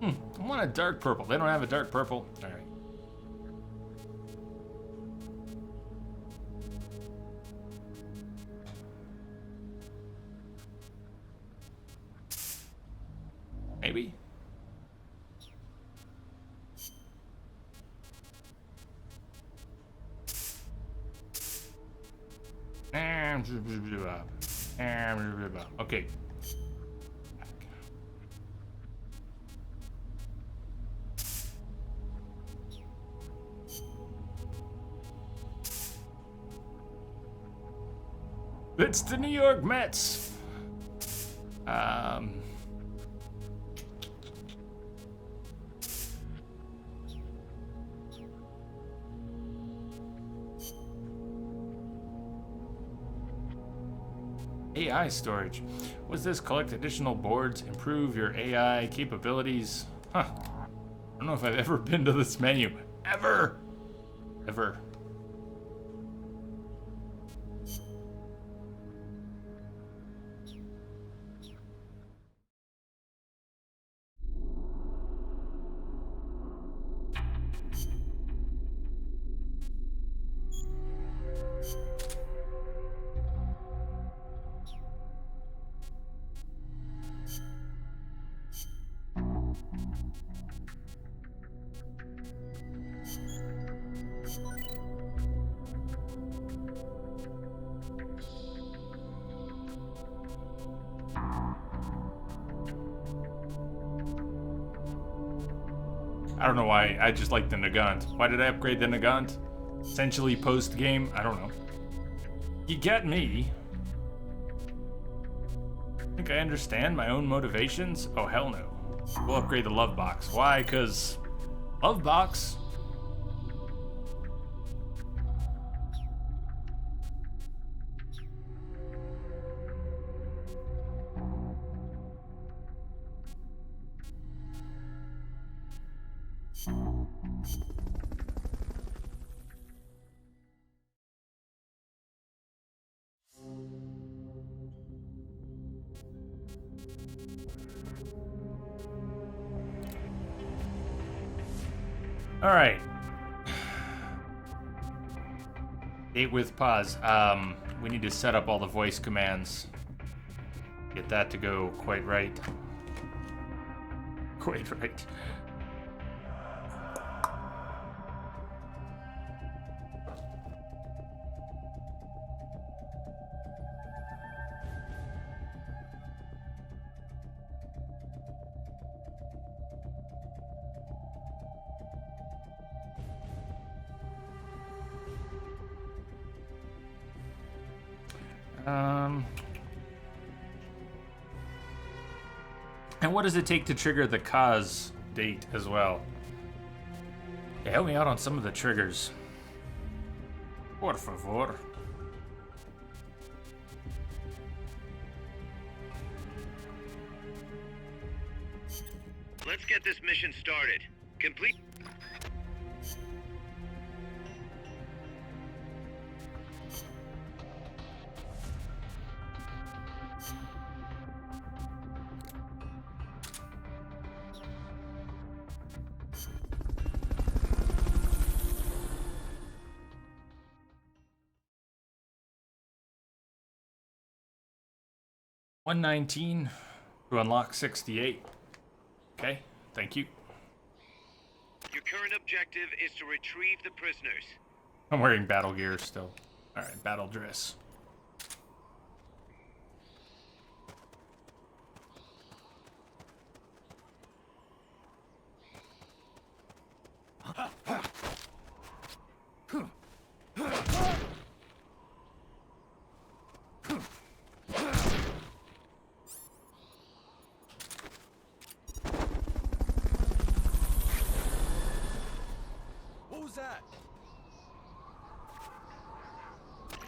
I want a dark purple. They don't have a dark purple. All right. Maybe. Okay. It's the New York Mets. AI storage. What's this? Collect additional boards, improve your AI capabilities. Huh. I don't know if I've ever been to this menu. Ever. I don't know why, I just like the Nagant. Why did I upgrade the Nagant? Essentially post-game, I don't know. You get me. Think I understand my own motivations? Oh, hell no. We'll upgrade the Love Box. Why? 'Cause Love Box. All right, Date with pause. We need to set up all the voice commands. Get that to go quite right. Quite right. And what does it take to trigger the cause date as well? Yeah, help me out on some of the triggers. Por favor. Let's get this mission started. Complete. $119 to unlock 68. Okay, thank you. Your current objective is to retrieve the prisoners. I'm wearing battle gear still. Alright, battle dress.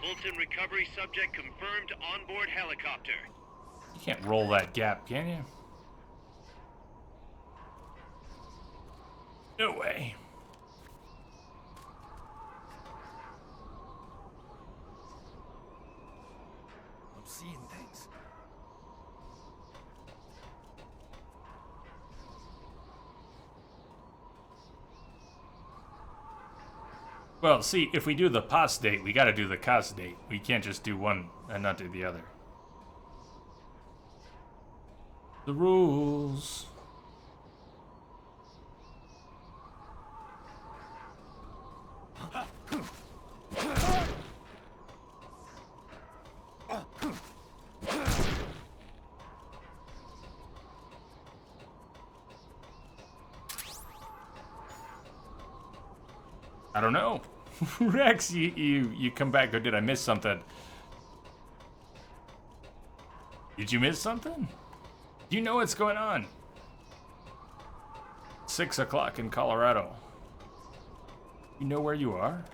Fulton recovery subject confirmed onboard helicopter. You can't roll that gap, can you? No way. I'm seeing things. Well, see, if we do the pos date, we gotta do the cos date. We can't just do one and not do the other. The rules. I don't know. Rex, you come back, or did I miss something? Did you miss something? You know what's going on. 6 o'clock in Colorado. You know where you are?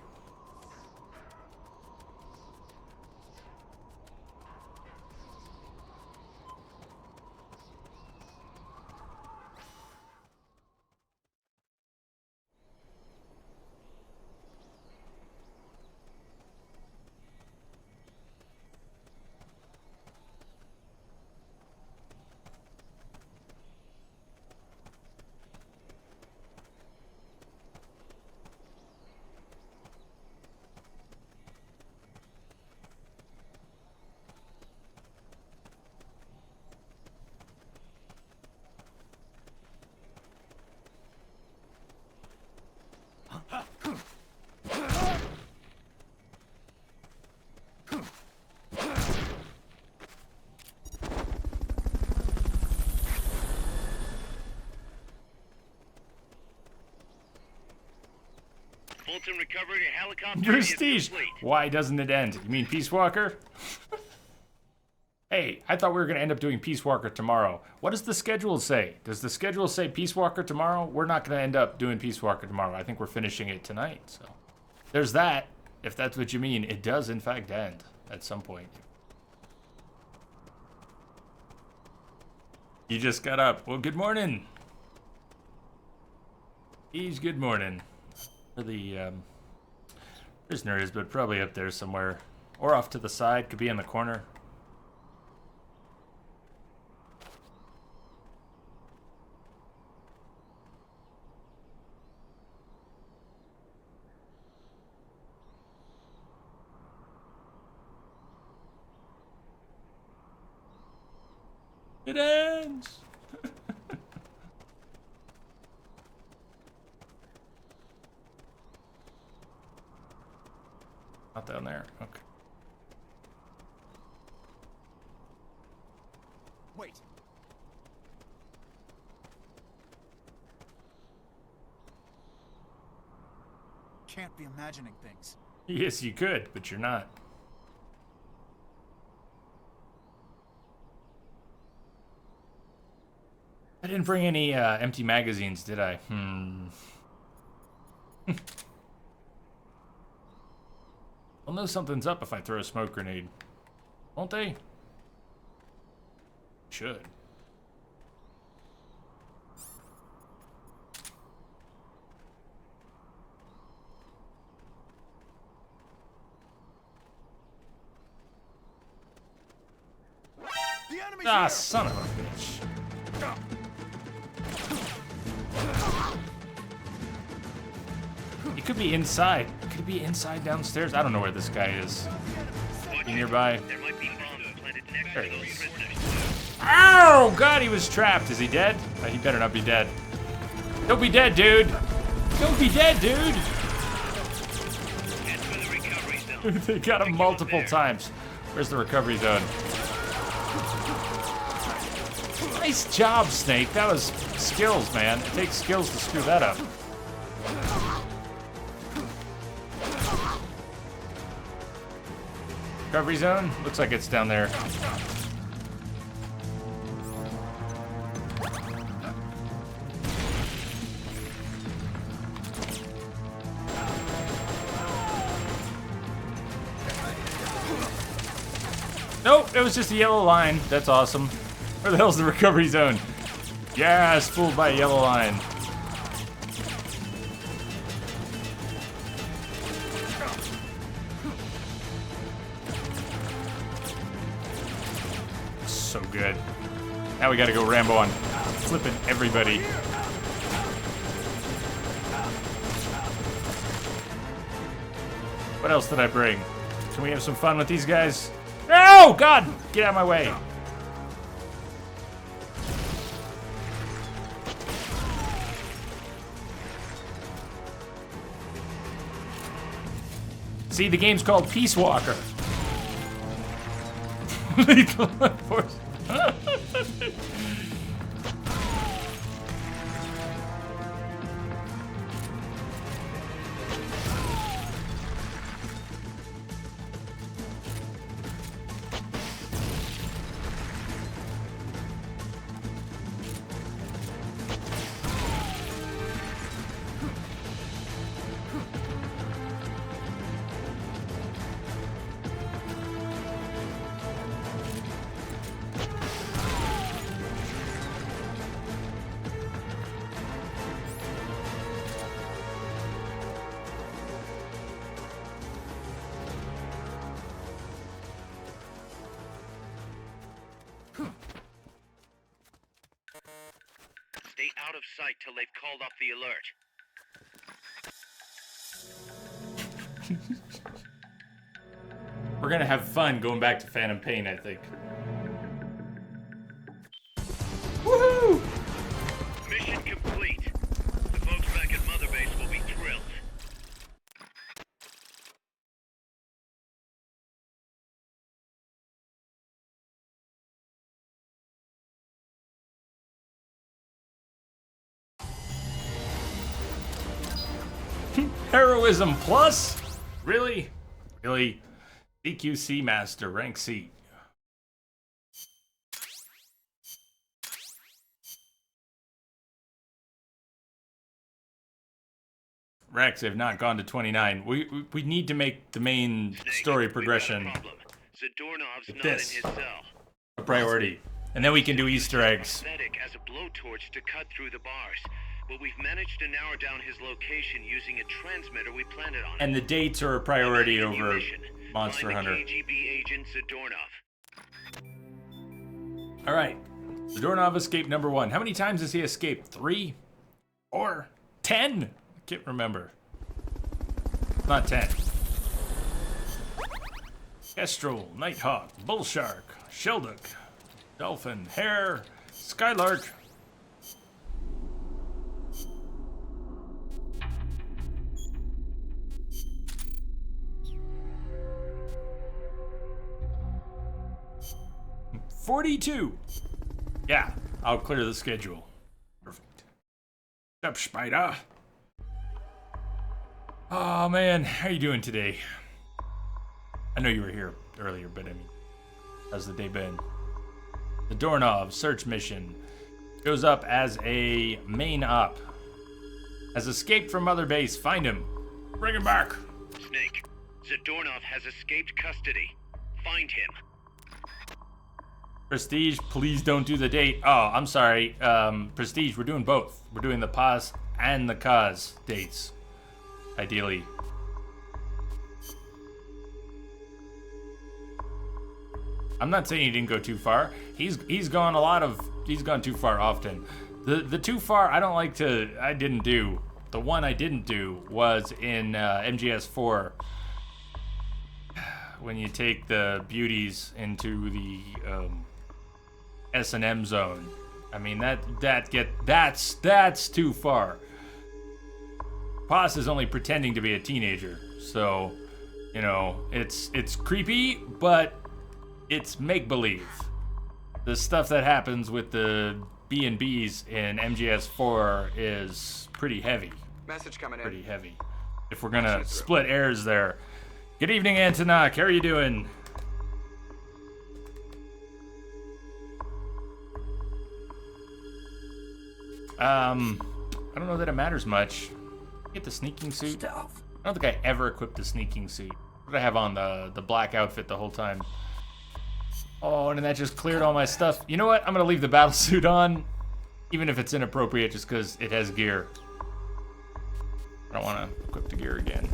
Fulton recovered a helicopter. Prestige. Why doesn't it end? You mean Peace Walker? Hey, I thought we were going to end up doing Peace Walker tomorrow. What does the schedule say? Does the schedule say Peace Walker tomorrow? We're not going to end up doing Peace Walker tomorrow. I think we're finishing it tonight. So there's that. If that's what you mean, it does in fact end at some point. You just got up. Well, good morning. Good morning. Where the prisoner is, but probably up there somewhere. Or off to the side. Could be in the corner. It ends. Not down there. Okay. Wait. Can't be imagining things. Yes, you could, but you're not. I didn't bring any empty magazines, did I? They'll know something's up if I throw a smoke grenade. Won't they? Should. The enemy's Ah, here! son of a bitch. He could be inside. Could he be inside downstairs? I don't know where this guy is. Be nearby. There might be bombs planted next There to he those is. prisoners. Oh, God, he was trapped. Is he dead? He better not be dead. Don't be dead, dude. Don't be dead, dude. Head for the recovery zone. They got him multiple times. Where's the recovery zone? Nice job, Snake. That was skills, man. It takes skills to screw that up. Recovery zone? Looks like it's down there. Nope, it was just a yellow line. That's awesome. Where the hell's the recovery zone? Yes, fooled by a yellow line. So good. Now we gotta go Rambo on flipping everybody. What else did I bring? Can we have some fun with these guys? Oh, God! Get out of my way. See, the game's called Peace Walker. Lethal Enforcement. Stay out of sight till they've called off the alert. We're gonna have fun going back to Phantom Pain, I think. Woohoo! Mission complete. The folks back at Mother Base will be thrilled. Heroism plus? Really? Really? CQC Master, rank C. Rex have not gone to 29. We need to make the main story progression Zadornov's not this. in his cell. a priority. And then we can do Easter eggs. Pathetic as a blowtorch to cut through the bars, but we've managed to narrow down his location using a transmitter we planted on him. And the dates are a priority New over mission. Monster Find Hunter. the KGB agent Zadornov. Alright. Zadornov escape number 1. How many times has he escaped? 3? 4? 10? I can't remember. Not 10. Kestrel, Nighthawk, Bullshark, Shelduk, Dolphin, hare, skylark. $42. Yeah, I'll clear the schedule. Perfect. What's up, Spider? Oh man, how you doing today? I know you were here earlier, but I mean, how's the day been? The Dornov search mission goes up as a main op. Has escaped from Mother Base. Find him. Bring him back. Snake, Zadornov has escaped custody. Find him. Prestige, please don't do the date. Oh, I'm sorry. Prestige, we're doing both. We're doing the pause and the cause dates. Ideally. I'm not saying he didn't go too far. He's gone too far often. The too far I didn't do. The one I didn't do was in MGS4 when you take the beauties into the S&M zone. I mean that's too far. Paz is only pretending to be a teenager, so you know it's creepy, but it's make-believe. The stuff that happens with the B&Bs in MGS4 is pretty heavy. Message coming in. Pretty heavy. If we're gonna split airs there. Good evening, Antonak. How are you doing? I don't know that it matters much. Get the sneaking suit. I don't think I ever equipped the sneaking suit. What did I have on? The black outfit the whole time. Oh, and then that just cleared all my stuff. You know what? I'm gonna leave the battle suit on, even if it's inappropriate, just because it has gear. I don't want to equip the gear again.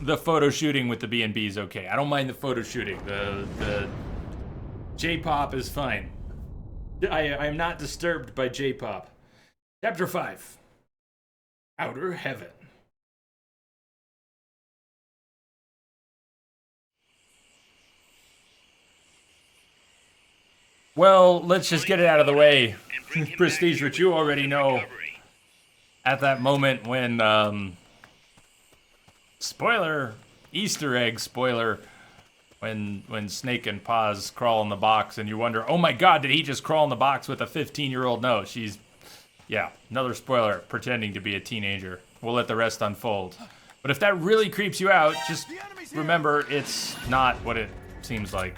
The photo shooting with the B&B is okay. I don't mind the photo shooting. The J-pop is fine. I am not disturbed by J-pop. Chapter 5. Outer Heaven. Well, let's just get it out of the way. Prestige, which you already know. At that moment when, spoiler, Easter egg spoiler, when Snake and Paz crawl in the box and you wonder, oh my god, did he just crawl in the box with a 15-year-old? No, yeah, another spoiler, pretending to be a teenager. We'll let the rest unfold. But if that really creeps you out, just remember it's not what it seems like.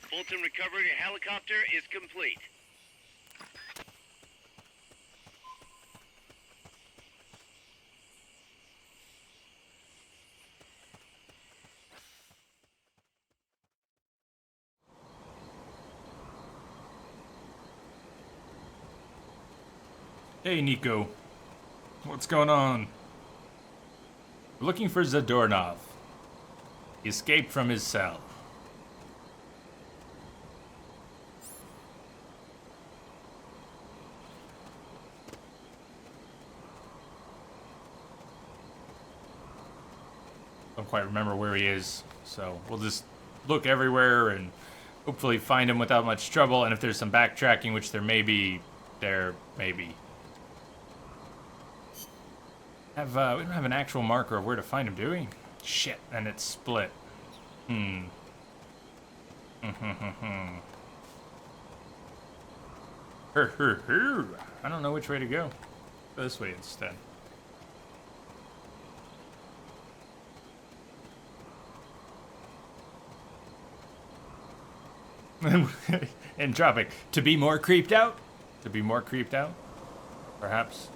Fulton recovery helicopter is complete. Hey, Nico. What's going on? We're looking for Zadornov. He escaped from his cell. Don't quite remember where he is, so we'll just look everywhere and hopefully find him without much trouble. And if there's some backtracking, which there may be, there may be. We don't have an actual marker of where to find him, do we? Shit, and it's split. I don't know which way to go. Go this way instead. Entropic. To be more creeped out? To be more creeped out? Perhaps.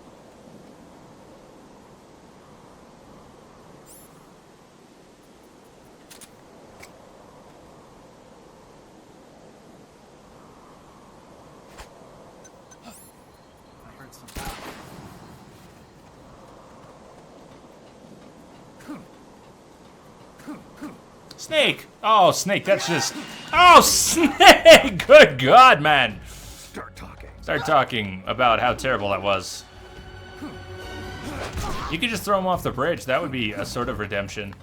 I heard something. Snake! Oh, Snake, that's just... Oh, Snake! Good God, man! Start talking about how terrible that was. You could just throw him off the bridge. That would be a sort of redemption.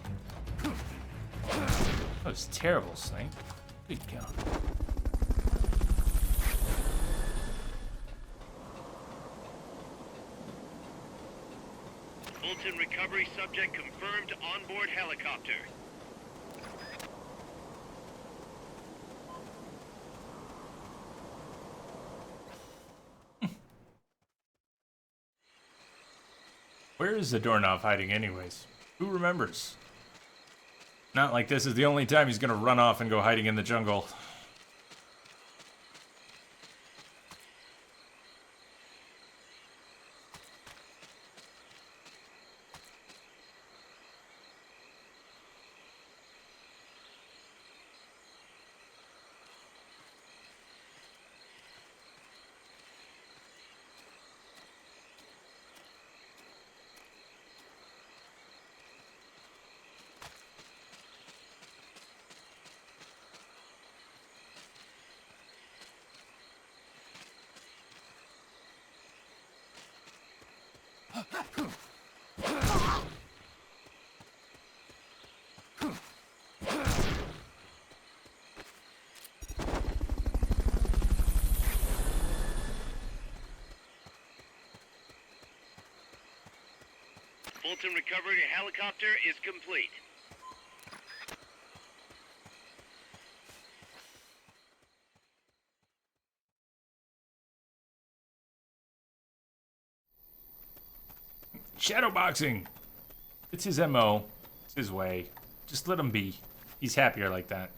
That was terrible, Snake. Good God. Fulton recovery subject confirmed onboard helicopter. Where is Zadornov hiding anyways? Who remembers? Not like this is the only time he's gonna run off and go hiding in the jungle. Fulton recovery helicopter is complete. Shadowboxing! It's his MO. It's his way. Just let him be. He's happier like that.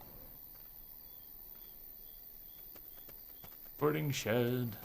Boarding shed.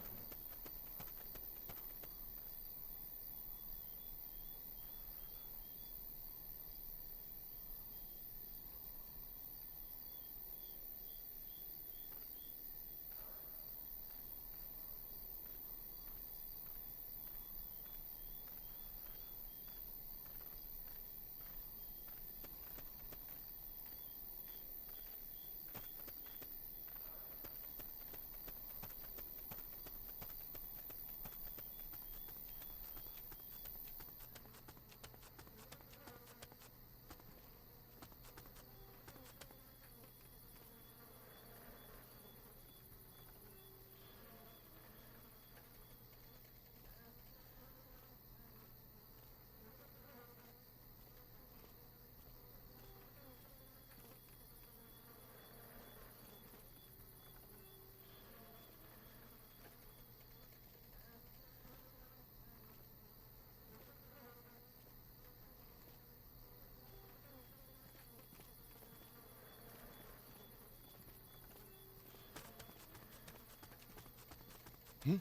I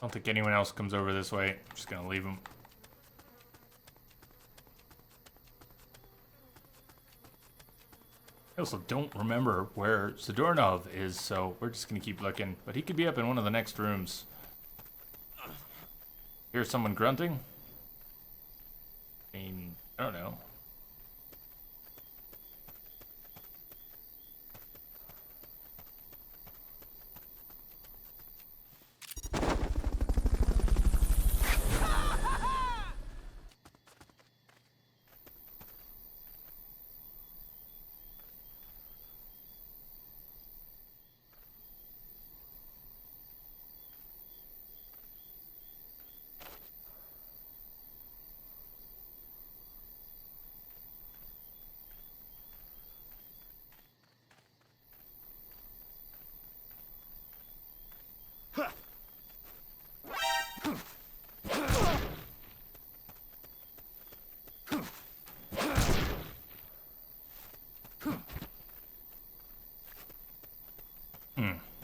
don't think anyone else comes over this way. I'm just gonna leave him. I also don't remember where Zadornov is, so we're just gonna keep looking. But he could be up in one of the next rooms. Hear someone grunting? I mean, I don't know.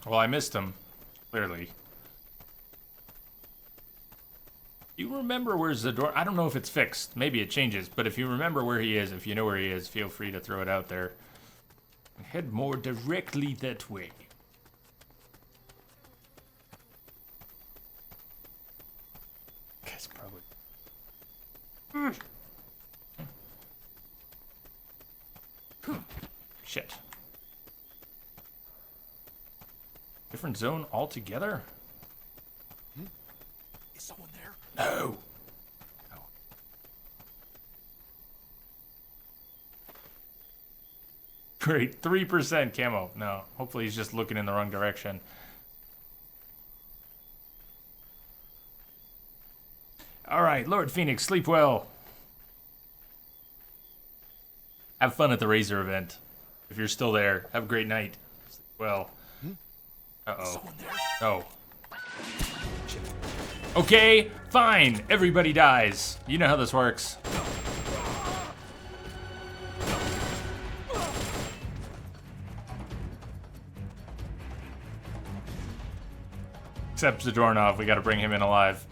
Well, I missed him, clearly. You remember where Zador... I don't know if it's fixed. Maybe it changes, but if you remember where he is, if you know where he is, feel free to throw it out there. Head more directly that way. Shit. Different zone altogether? Is someone there? No. No. Great, 3% camo. No, hopefully he's just looking in the wrong direction. All right, Lord Phoenix, sleep well. Have fun at the Razor event. If you're still there, have a great night. Sleep well. Uh-oh. Someone there? Oh. Okay, fine. Everybody dies. You know how this works. Except Zadornov, we gotta bring him in alive.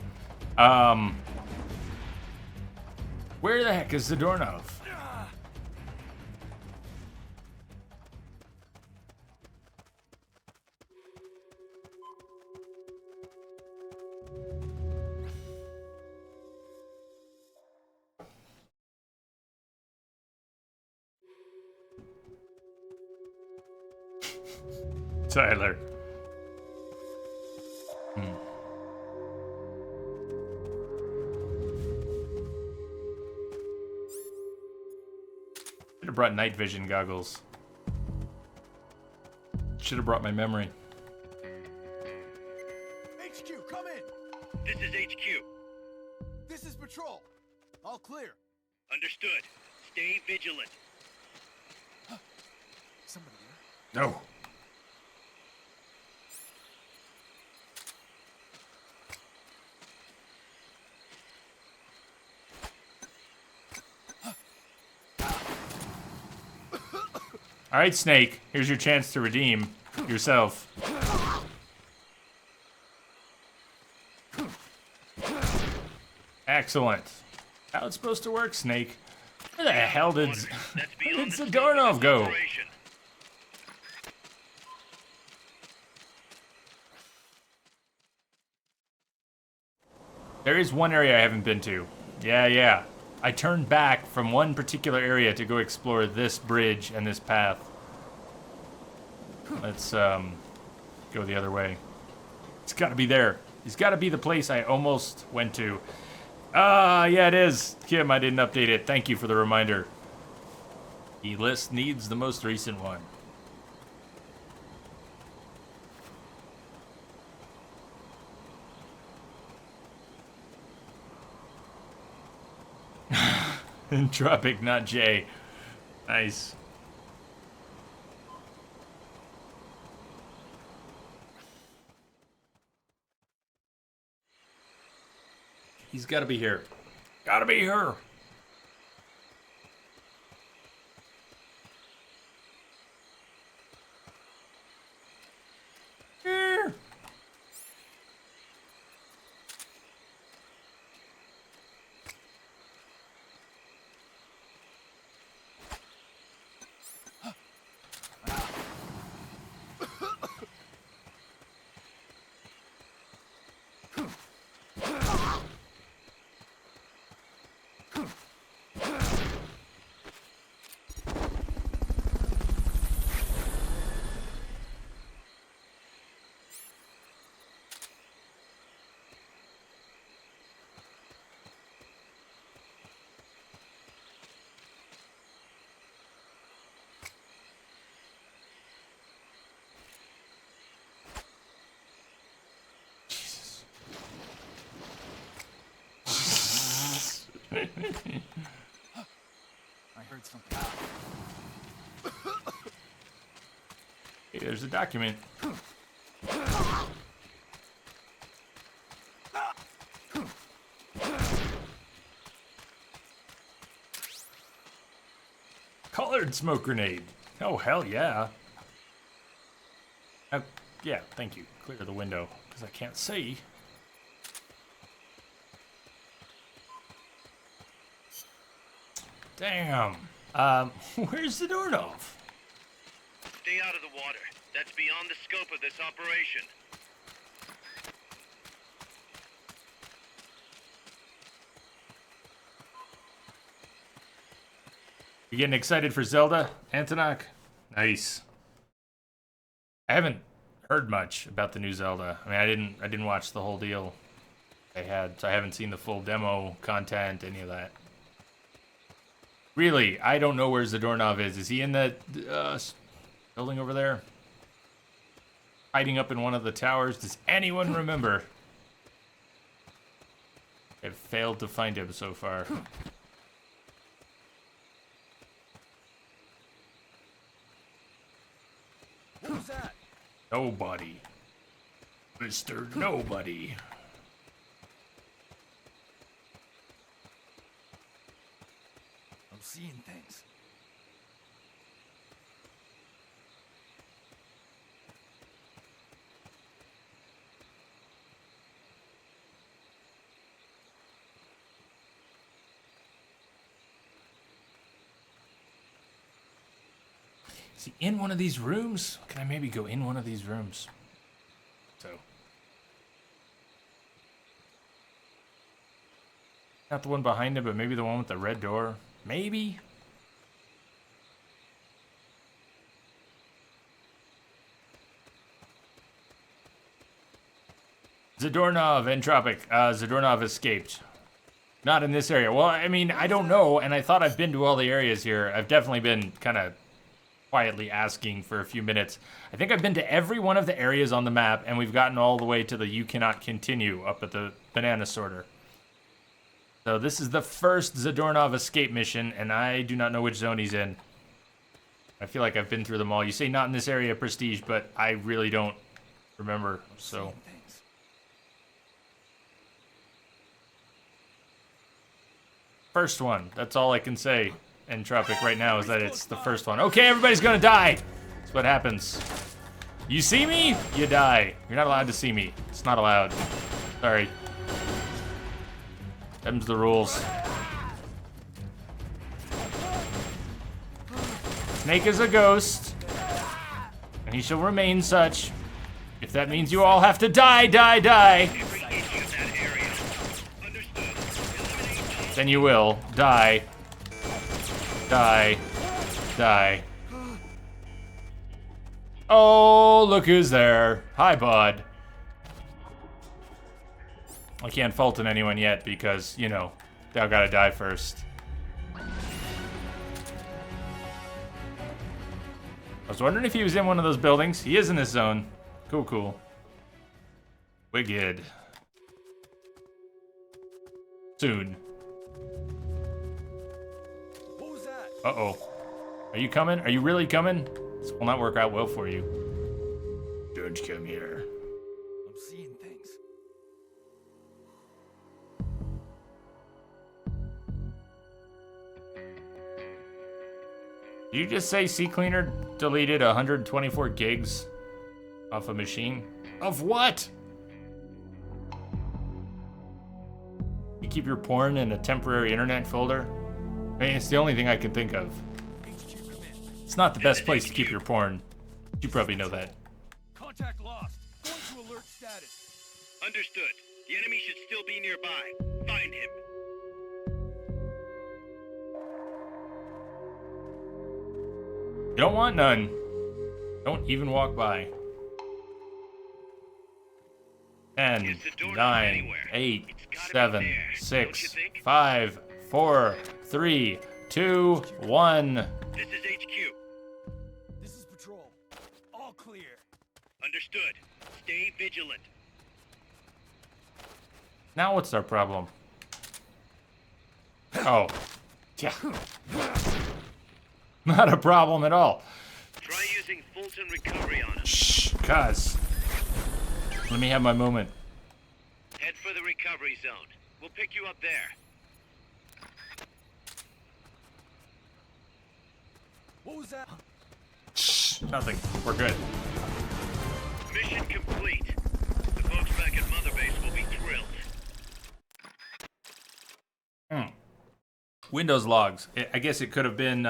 Where the heck is Zadornov? Tyler. Should have brought night vision goggles. Should have brought my memory. HQ, come in! This is HQ. This is patrol. All clear. Understood. Stay vigilant. Somebody there? No. All right, Snake. Here's your chance to redeem yourself. Excellent. How it's supposed to work, Snake? Where the hell did Zadornov go? There is one area I haven't been to. Yeah. I turned back from one particular area to go explore this bridge and this path. Let's go the other way. It's gotta be there. It's gotta be the place I almost went to. Yeah, it is. Kim, I didn't update it. Thank you for the reminder. The list needs the most recent one. Entropic, not Jay. Nice. He's gotta be here. Gotta be here. Here. I heard something. Hey, there's a document. Colored smoke grenade. Oh, hell yeah. Yeah, thank you. Clear the window, because I can't see. Damn. Where's Zadornov? Stay out of the water. That's beyond the scope of this operation. You getting excited for Zelda, Antonok? Nice. I haven't heard much about the new Zelda. I mean, I didn't watch the whole deal they had, so I haven't seen the full demo content, any of that. Really, I don't know where Zadornov is. Is he in that building over there? Hiding up in one of the towers? Does anyone remember? I've failed to find him so far. What was that? Nobody. Mr. Nobody. I'm seeing things. Is he in one of these rooms? Can I maybe go in one of these rooms? So. Not the one behind him, but maybe the one with the red door. Maybe? Zadornov, Entropic. Zadornov escaped. Not in this area. Well, I mean, I don't know, and I thought I've been to all the areas here. I've definitely been kind of quietly asking for a few minutes. I think I've been to every one of the areas on the map, and we've gotten all the way to the You Cannot Continue up at the banana sorter. So this is the first Zadornov escape mission, and I do not know which zone he's in. I feel like I've been through them all. You say not in this area, Prestige, but I really don't remember, so. First one, that's all I can say. Entropic right now is that it's the first one. Okay, everybody's gonna die. That's what happens. You see me, you die. You're not allowed to see me. It's not allowed. Sorry. Them's the rules. Snake is a ghost, and he shall remain such. If that means you all have to die, die, die, then you will die. Die. Die. Oh, look who's there. Hi, bud. I can't fault in anyone yet because, you know, they all gotta die first. I was wondering if he was in one of those buildings. He is in this zone. Cool, cool. Wicked. Soon. Uh-oh. Are you coming? Are you really coming? This will not work out well for you. Don't come here. I'm seeing things. Did you just say CCleaner deleted 124 gigs off a machine? Of what? You keep your porn in a temporary internet folder? I mean, it's the only thing I can think of. It's not the best place to keep your porn. You probably know that. Contact lost. Going to alert status. Understood. The enemy should still be nearby. Find him. You don't want none. Don't even walk by. 10, 9, 8, 7, 6, 5, 4, 3, 2, 1. This is HQ. This is patrol. All clear. Understood. Stay vigilant. Now what's our problem? Oh. Yeah. Not a problem at all. Try using Fulton recovery on him. Shh, cuz. Let me have my moment. Head for the recovery zone. We'll pick you up there. What was that? Shh, nothing. We're good. Mission complete. The folks back at Mother Base will be thrilled. Windows logs. I guess it could have been,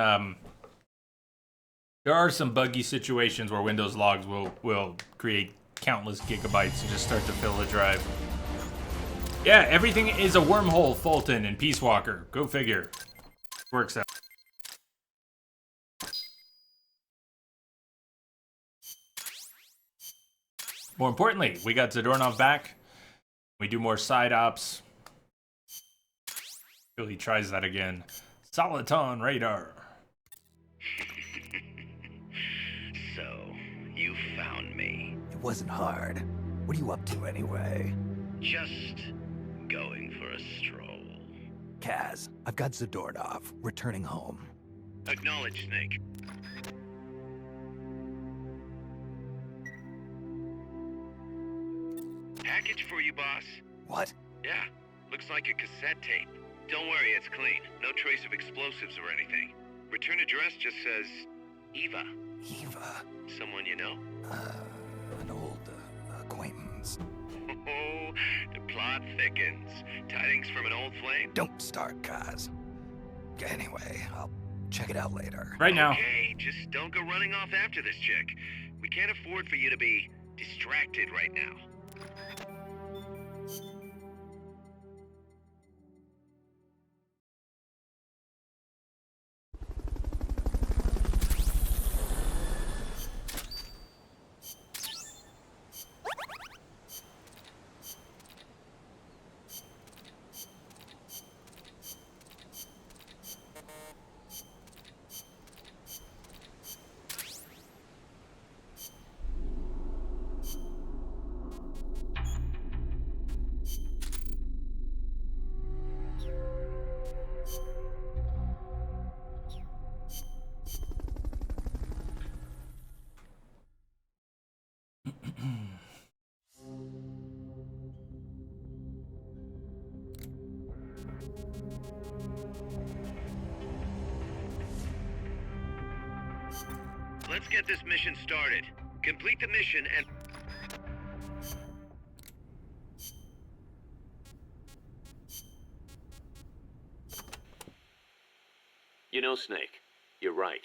there are some buggy situations where Windows logs will create countless gigabytes and just start to fill the drive. Yeah, everything is a wormhole, Fulton and Peace Walker. Go figure. Works out. More importantly, we got Zadornov back. We do more side ops. Billy tries that again. Soliton radar. So, you found me. It wasn't hard. What are you up to anyway? Just going for a stroll. Kaz, I've got Zadornov, returning home. Acknowledge, Snake. Package for you, boss. What? Yeah, looks like a cassette tape. Don't worry, it's clean. No trace of explosives or anything. Return address just says Eva. Eva? Someone you know? An old acquaintance. Oh, the plot thickens. Tidings from an old flame? Don't start, Kaz. Anyway, I'll check it out later. Right now. Okay, just don't go running off after this chick. We can't afford for you to be distracted right now. Let's get this mission started. Complete the mission and... You know, Snake, you're right.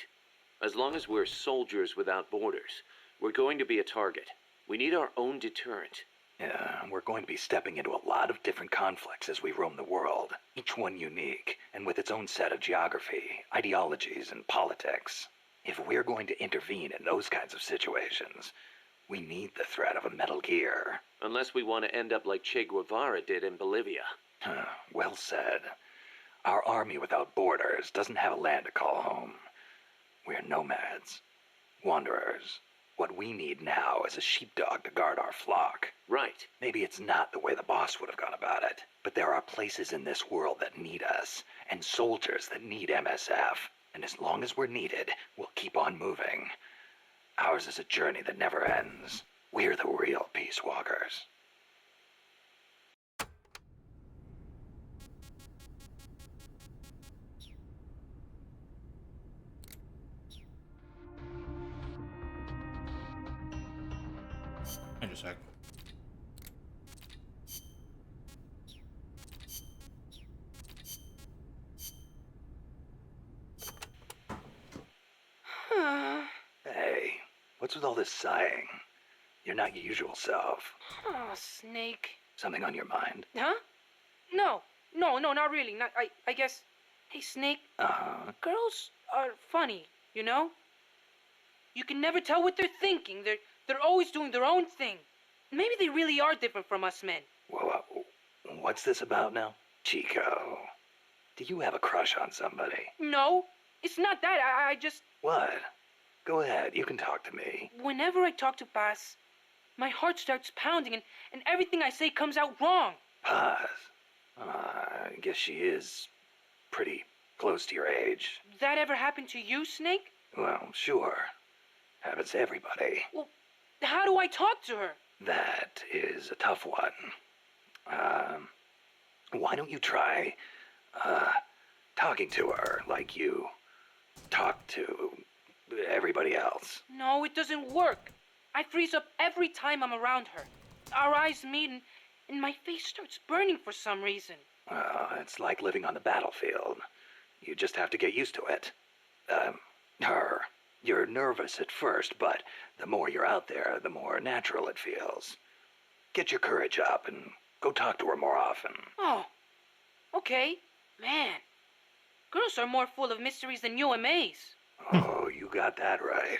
As long as we're soldiers without borders, we're going to be a target. We need our own deterrent. Yeah, we're going to be stepping into a lot of different conflicts as we roam the world, each one unique, and with its own set of geography, ideologies, and politics. If we're going to intervene in those kinds of situations, we need the threat of a Metal Gear. Unless we want to end up like Che Guevara did in Bolivia. Well said. Our army without borders doesn't have a land to call home. We're nomads, wanderers. What we need now is a sheepdog to guard our flock. Right. Maybe it's not the way the boss would have gone about it, but there are places in this world that need us, and soldiers that need MSF. And as long as we're needed, we'll keep on moving. Ours is a journey that never ends. We're the real Peace Walkers. Wait a sec. Hey, what's with all this sighing? You're not your usual self. Oh, Snake. Something on your mind? Huh? No, not really. I guess. Hey, Snake. Girls are funny, you know? You can never tell what they're thinking. They're always doing their own thing. Maybe they really are different from us men. Whoa, what's this about now? Chico, do you have a crush on somebody? No, it's not that. I just... What? Go ahead, you can talk to me. Whenever I talk to Paz, my heart starts pounding and everything I say comes out wrong. Paz? I guess she is pretty close to your age. That ever happened to you, Snake? Well, sure. Happens to everybody. Well, how do I talk to her? That is a tough one. Why don't you try, talking to her like you talk to everybody else? No, it doesn't work. I freeze up every time I'm around her. Our eyes meet and my face starts burning for some reason. It's like living on the battlefield. You just have to get used to it. You're nervous at first, but the more you're out there, the more natural it feels. Get your courage up and go talk to her more often. Oh, okay. Man, girls are more full of mysteries than UMAs. Oh, you got that right.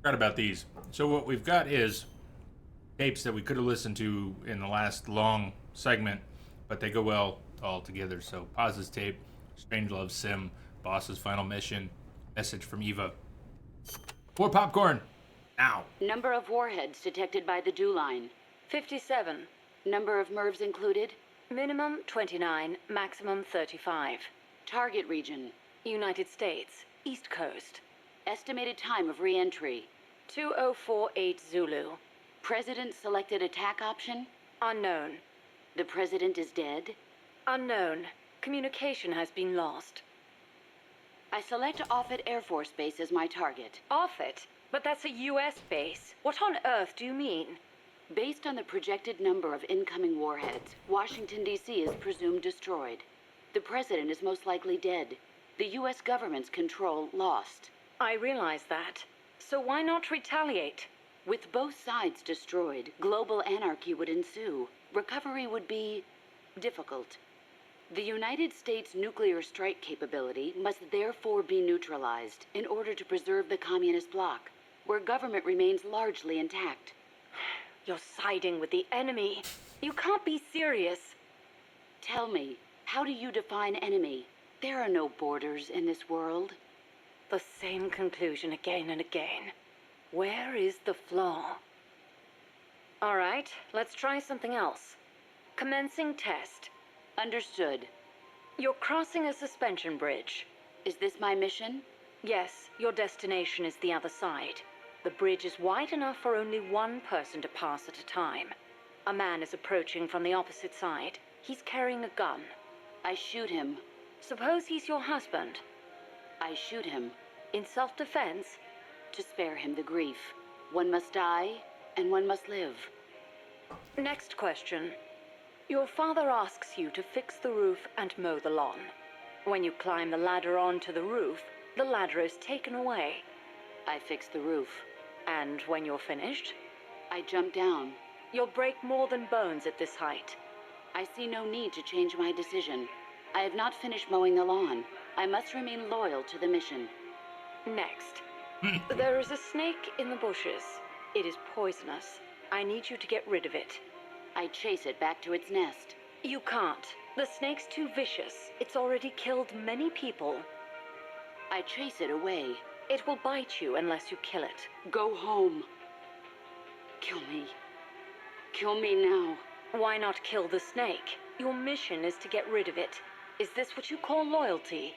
Forgot about these. So what we've got is tapes that we could have listened to in the last long segment, but they go well all together. So Paz's tape, Strangelove Sim, Boss's final mission, message from Eva. More popcorn, now. Number of warheads detected by the DEW line. 57. Number of MIRVs included. Minimum 29, maximum 35. Target region. United States, East Coast. Estimated time of re-entry. 2048 Zulu. President selected attack option. Unknown. The president is dead. Unknown. Communication has been lost. I select Offutt Air Force Base as my target. Offutt? But that's a U.S. base. What on earth do you mean? Based on the projected number of incoming warheads, Washington, D.C. is presumed destroyed. The president is most likely dead. The U.S. government's control lost. I realize that. So why not retaliate? With both sides destroyed, global anarchy would ensue. Recovery would be difficult. The United States' nuclear strike capability must therefore be neutralized in order to preserve the communist bloc, where government remains largely intact. You're siding with the enemy. You can't be serious. Tell me, how do you define enemy? There are no borders in this world. The same conclusion again and again. Where is the flaw? All right, let's try something else. Commencing test. Understood. You're crossing a suspension bridge. Is this my mission? Yes, your destination is the other side. The bridge is wide enough for only one person to pass at a time. A man is approaching from the opposite side. He's carrying a gun. I shoot him. Suppose he's your husband. I shoot him. In self-defense? To spare him the grief. One must die, and one must live. Next question. Your father asks you to fix the roof and mow the lawn. When you climb the ladder onto the roof, the ladder is taken away. I fix the roof. And when you're finished? I jump down. You'll break more than bones at this height. I see no need to change my decision. I have not finished mowing the lawn. I must remain loyal to the mission. Next. There is a snake in the bushes. It is poisonous. I need you to get rid of it. I chase it back to its nest. You can't. The snake's too vicious. It's already killed many people. I chase it away. It will bite you unless you kill it. Go home. Kill me. Kill me now. Why not kill the snake? Your mission is to get rid of it. Is this what you call loyalty?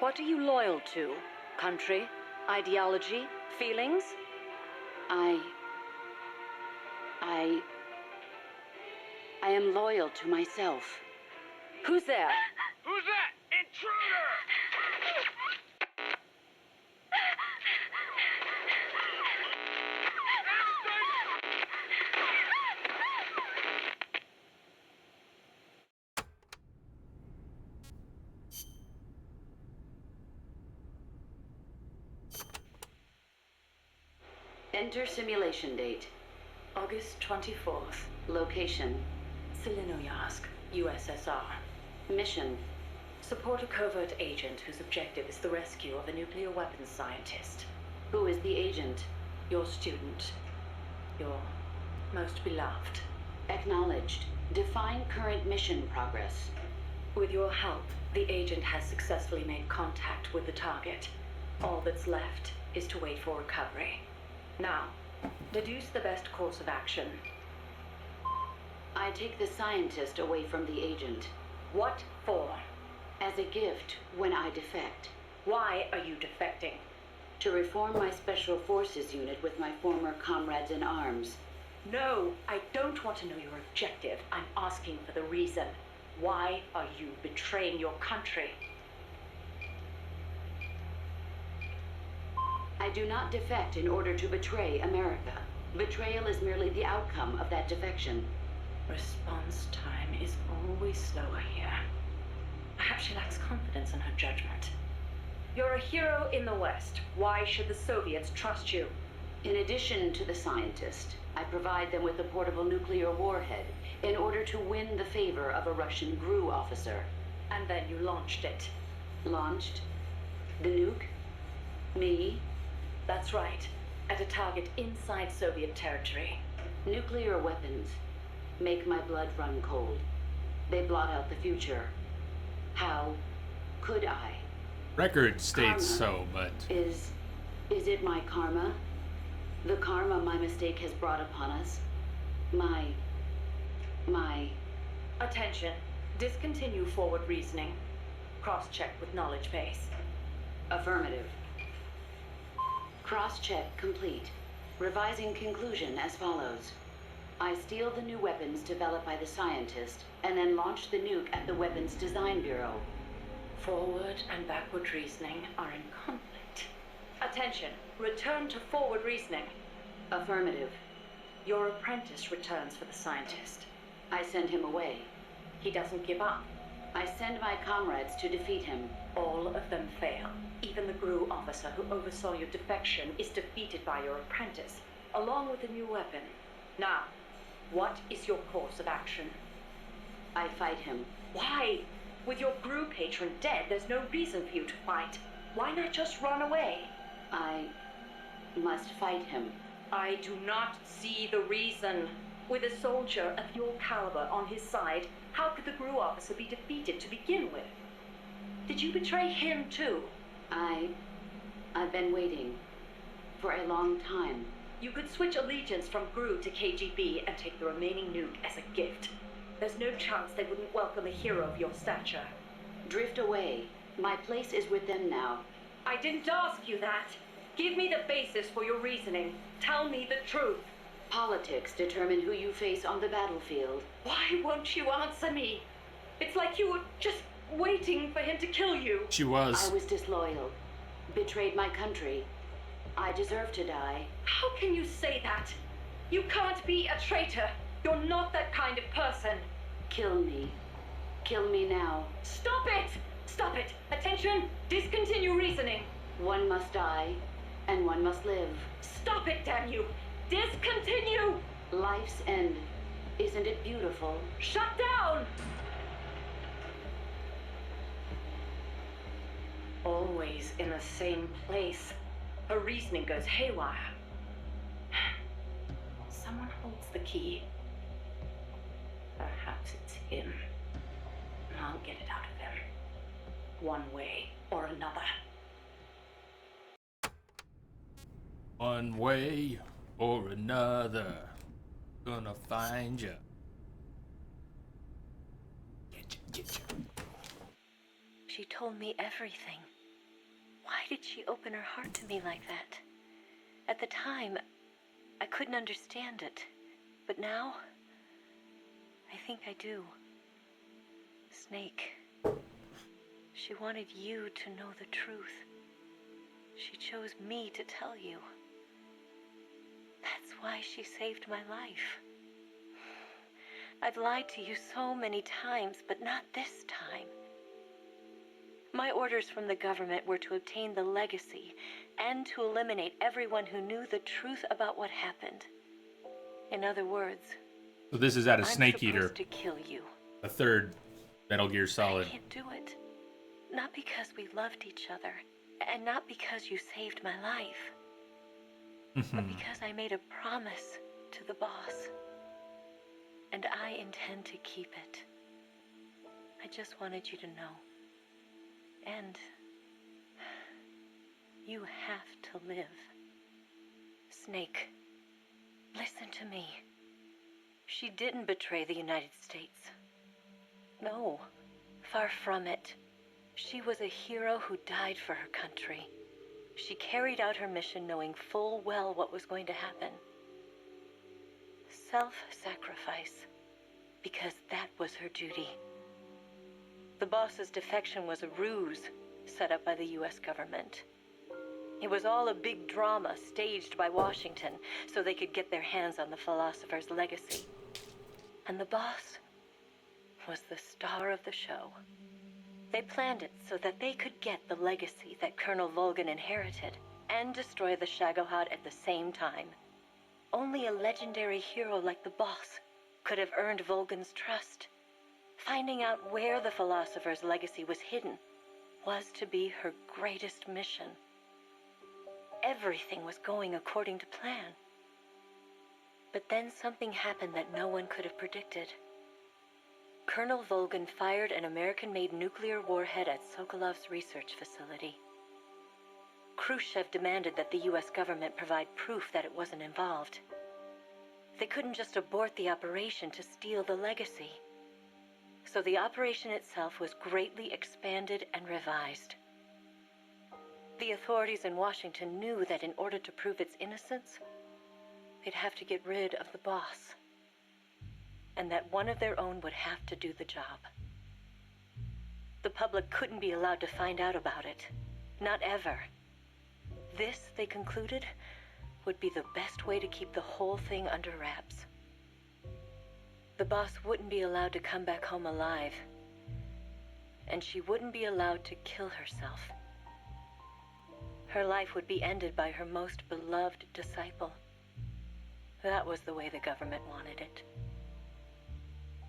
What are you loyal to? Country? Ideology? Feelings? I am loyal to myself. Who's there? Who's that? Intruder! Enter simulation date. August 24th. Location. Selinoyarsk, USSR. Mission. Support a covert agent whose objective is the rescue of a nuclear weapons scientist. Who is the agent? Your student. Your most beloved. Acknowledged. Define current mission progress. With your help, the agent has successfully made contact with the target. All that's left is to wait for recovery. Now, deduce the best course of action. I take the scientist away from the agent. What for? As a gift when I defect. Why are you defecting? To reform my Special Forces unit with my former comrades in arms. No, I don't want to know your objective. I'm asking for the reason. Why are you betraying your country? I do not defect in order to betray America. Betrayal is merely the outcome of that defection. Response time is always slower here. Perhaps she lacks confidence in her judgment. You're a hero in the West. Why should the Soviets trust you? In addition to the scientist, I provide them with a portable nuclear warhead in order to win the favor of a Russian GRU officer. And then you launched it. Launched? The nuke? Me? That's right. At a target inside Soviet territory. Nuclear weapons make my blood run cold. They blot out the future. How could I? Record states Karma so, but... Is it my karma? The karma my mistake has brought upon us? My... Attention. Discontinue forward reasoning. Cross-check with knowledge base. Affirmative. Cross-check complete. Revising conclusion as follows. I steal the new weapons developed by the scientist, and then launch the nuke at the Weapons Design Bureau. Forward and backward reasoning are in conflict. Attention. Return to forward reasoning. Affirmative. Your apprentice returns for the scientist. I send him away. He doesn't give up. I send my comrades to defeat him. All of them fail. Even the GRU officer who oversaw your defection is defeated by your apprentice, along with a new weapon. Now, what is your course of action? I fight him. Why? With your GRU patron dead, there's no reason for you to fight. Why not just run away? I must fight him. I do not see the reason. With a soldier of your caliber on his side, how could the GRU officer be defeated to begin with? Did you betray him too? I've been waiting for a long time. You could switch allegiance from GRU to KGB and take the remaining nuke as a gift. There's no chance they wouldn't welcome a hero of your stature. Drift away. My place is with them now. I didn't ask you that. Give me the basis for your reasoning. Tell me the truth. Politics determine who you face on the battlefield. Why won't you answer me? It's like you were just waiting for him to kill you. She was. I was disloyal. Betrayed my country. I deserve to die. How can you say that? You can't be a traitor. You're not that kind of person. Kill me. Kill me now. Stop it! Stop it! Attention! Discontinue reasoning. One must die, and one must live. Stop it, damn you! Discontinue! Life's end. Isn't it beautiful? Shut down! Always in the same place. Her reasoning goes haywire. Someone holds the key. Perhaps it's him. I'll get it out of him. One way or another. One way or another. Gonna find you. Get you. She told me everything. Why did she open her heart to me like that? At the time, I couldn't understand it. But now, I think I do. Snake. She wanted you to know the truth. She chose me to tell you. That's why she saved my life. I've lied to you so many times, but not this time. My orders from the government were to obtain the legacy and to eliminate everyone who knew the truth about what happened. In other words, So this is out of I'm Snake Eater, supposed to kill you. a third Metal Gear Solid. I can't do it. Not because we loved each other, and not because you saved my life, but because I made a promise to the boss. And I intend to keep it. I just wanted you to know. And you have to live. Snake, listen to me. She didn't betray the United States. No, far from it. She was a hero who died for her country. She carried out her mission knowing full well what was going to happen. Self-sacrifice, because that was her duty. The boss's defection was a ruse set up by the U.S. government. It was all a big drama staged by Washington so they could get their hands on the philosopher's legacy. And the boss was the star of the show. They planned it so that they could get the legacy that Colonel Volgin inherited and destroy the Shagohod at the same time. Only a legendary hero like the boss could have earned Volgin's trust. Finding out where the philosopher's legacy was hidden was to be her greatest mission. Everything was going according to plan. But then something happened that no one could have predicted. Colonel Volgan fired an American-made nuclear warhead at Sokolov's research facility. Khrushchev demanded that the US government provide proof that it wasn't involved. They couldn't just abort the operation to steal the legacy. So the operation itself was greatly expanded and revised. The authorities in Washington knew that in order to prove its innocence, they'd have to get rid of the boss. And that one of their own would have to do the job. The public couldn't be allowed to find out about it. Not ever. This, they concluded, would be the best way to keep the whole thing under wraps. The boss wouldn't be allowed to come back home alive. And she wouldn't be allowed to kill herself. Her life would be ended by her most beloved disciple. That was the way the government wanted it.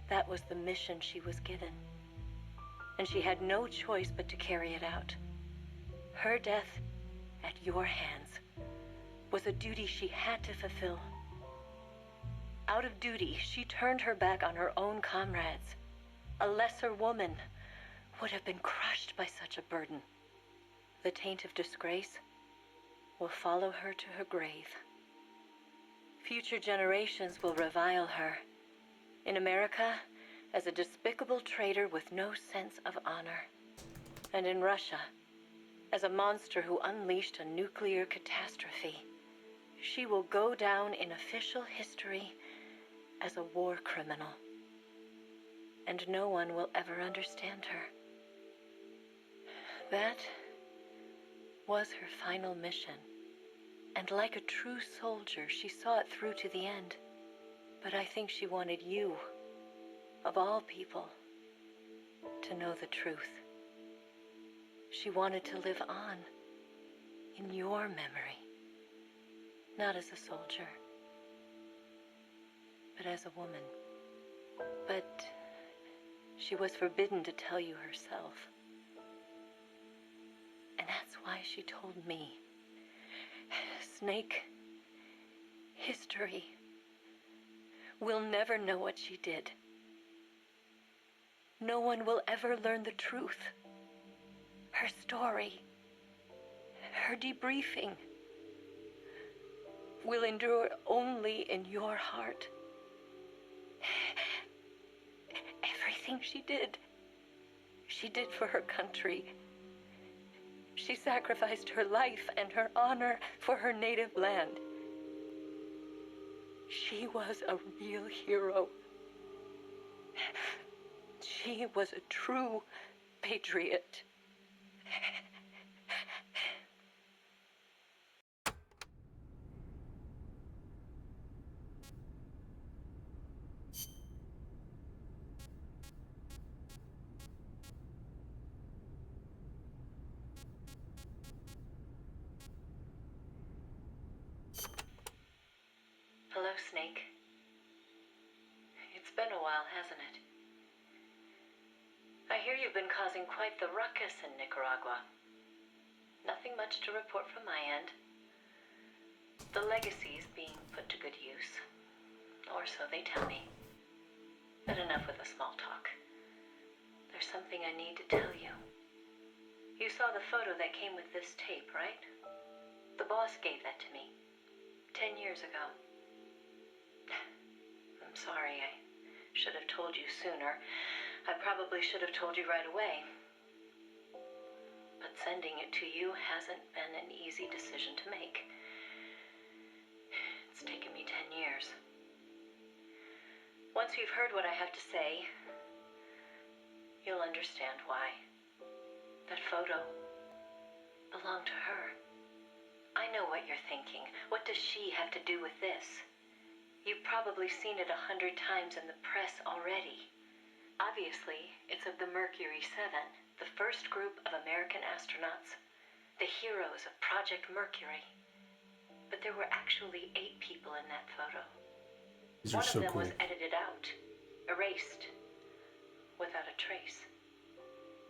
That was the mission she was given. And she had no choice but to carry it out. Her death, at your hands, was a duty she had to fulfill. Out of duty, she turned her back on her own comrades. A lesser woman would have been crushed by such a burden. The taint of disgrace will follow her to her grave. Future generations will revile her. In America, as a despicable traitor with no sense of honor. And in Russia, as a monster who unleashed a nuclear catastrophe. She will go down in official history as a war criminal. And no one will ever understand her. That was her final mission. And like a true soldier, she saw it through to the end. But I think she wanted you, of all people, to know the truth. She wanted to live on in your memory, not as a soldier, but as a woman. But she was forbidden to tell you herself. And that's why she told me. Snake, history will never know what she did. No one will ever learn the truth. Her story, her debriefing, will endure only in your heart. Everything she did for her country. She sacrificed her life and her honor for her native land. She was a real hero. She was a true patriot. Hello, Snake. It's been a while, hasn't it? I hear you've been causing quite the ruckus in Nicaragua. Nothing much to report from my end. The legacy's being put to good use. Or so they tell me. But enough with the small talk. There's something I need to tell you. You saw the photo that came with this tape, right? The boss gave that to me 10 years ago. I'm sorry, I should have told you sooner. I probably should have told you right away. But sending it to you hasn't been an easy decision to make. It's taken me 10 years. Once you've heard what I have to say, you'll understand why. That photo belonged to her. I know what you're thinking. What does she have to do with this? You've probably seen it 100 times in the press already. Obviously, it's of the Mercury 7, the first group of American astronauts, the heroes of Project Mercury. But there were actually 8 people in that photo. These are One so of them cool. was edited out, erased, without a trace.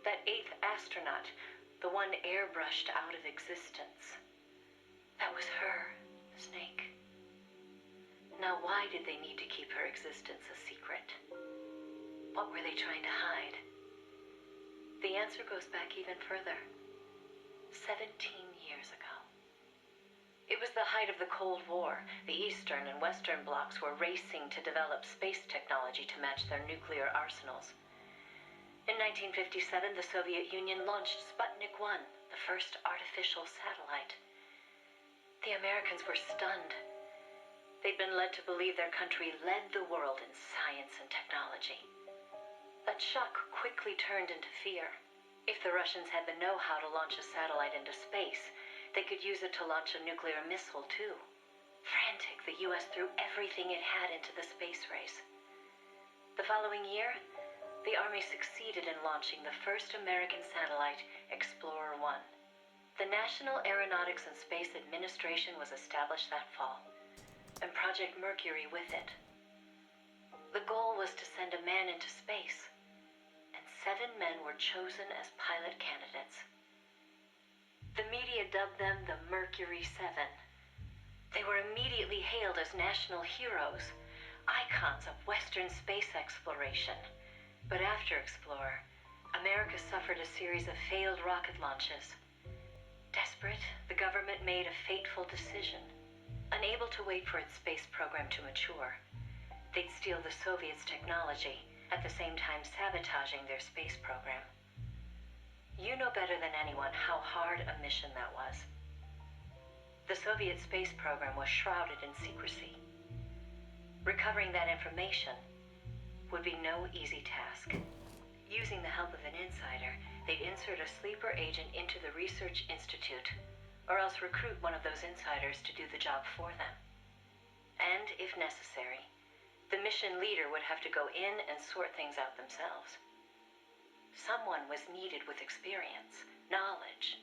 That 8th astronaut The one airbrushed out of existence. That was her, Snake. Now why did they need to keep her existence a secret? What were they trying to hide? The answer goes back even further. 17 years ago. It was the height of the Cold War. The Eastern and Western blocs were racing to develop space technology to match their nuclear arsenals. In 1957, the Soviet Union launched Sputnik 1, the first artificial satellite. The Americans were stunned. They'd been led to believe their country led the world in science and technology. That shock quickly turned into fear. If the Russians had the know-how to launch a satellite into space, they could use it to launch a nuclear missile, too. Frantic, the U.S. threw everything it had into the space race. The following year, the Army succeeded in launching the first American satellite, Explorer 1. The National Aeronautics and Space Administration was established that fall, and Project Mercury with it. The goal was to send a man into space, and 7 men were chosen as pilot candidates. The media dubbed them the Mercury 7. They were immediately hailed as national heroes, icons of Western space exploration. But after Explorer, America suffered a series of failed rocket launches. Desperate, the government made a fateful decision. Unable to wait for its space program to mature, they'd steal the Soviets' technology, at the same time sabotaging their space program. You know better than anyone how hard a mission that was. The Soviet space program was shrouded in secrecy. Recovering that information would be no easy task. Using the help of an insider, they'd insert a sleeper agent into the Research Institute, or else recruit one of those insiders to do the job for them. And, if necessary, the mission leader would have to go in and sort things out themselves. Someone was needed with experience, knowledge,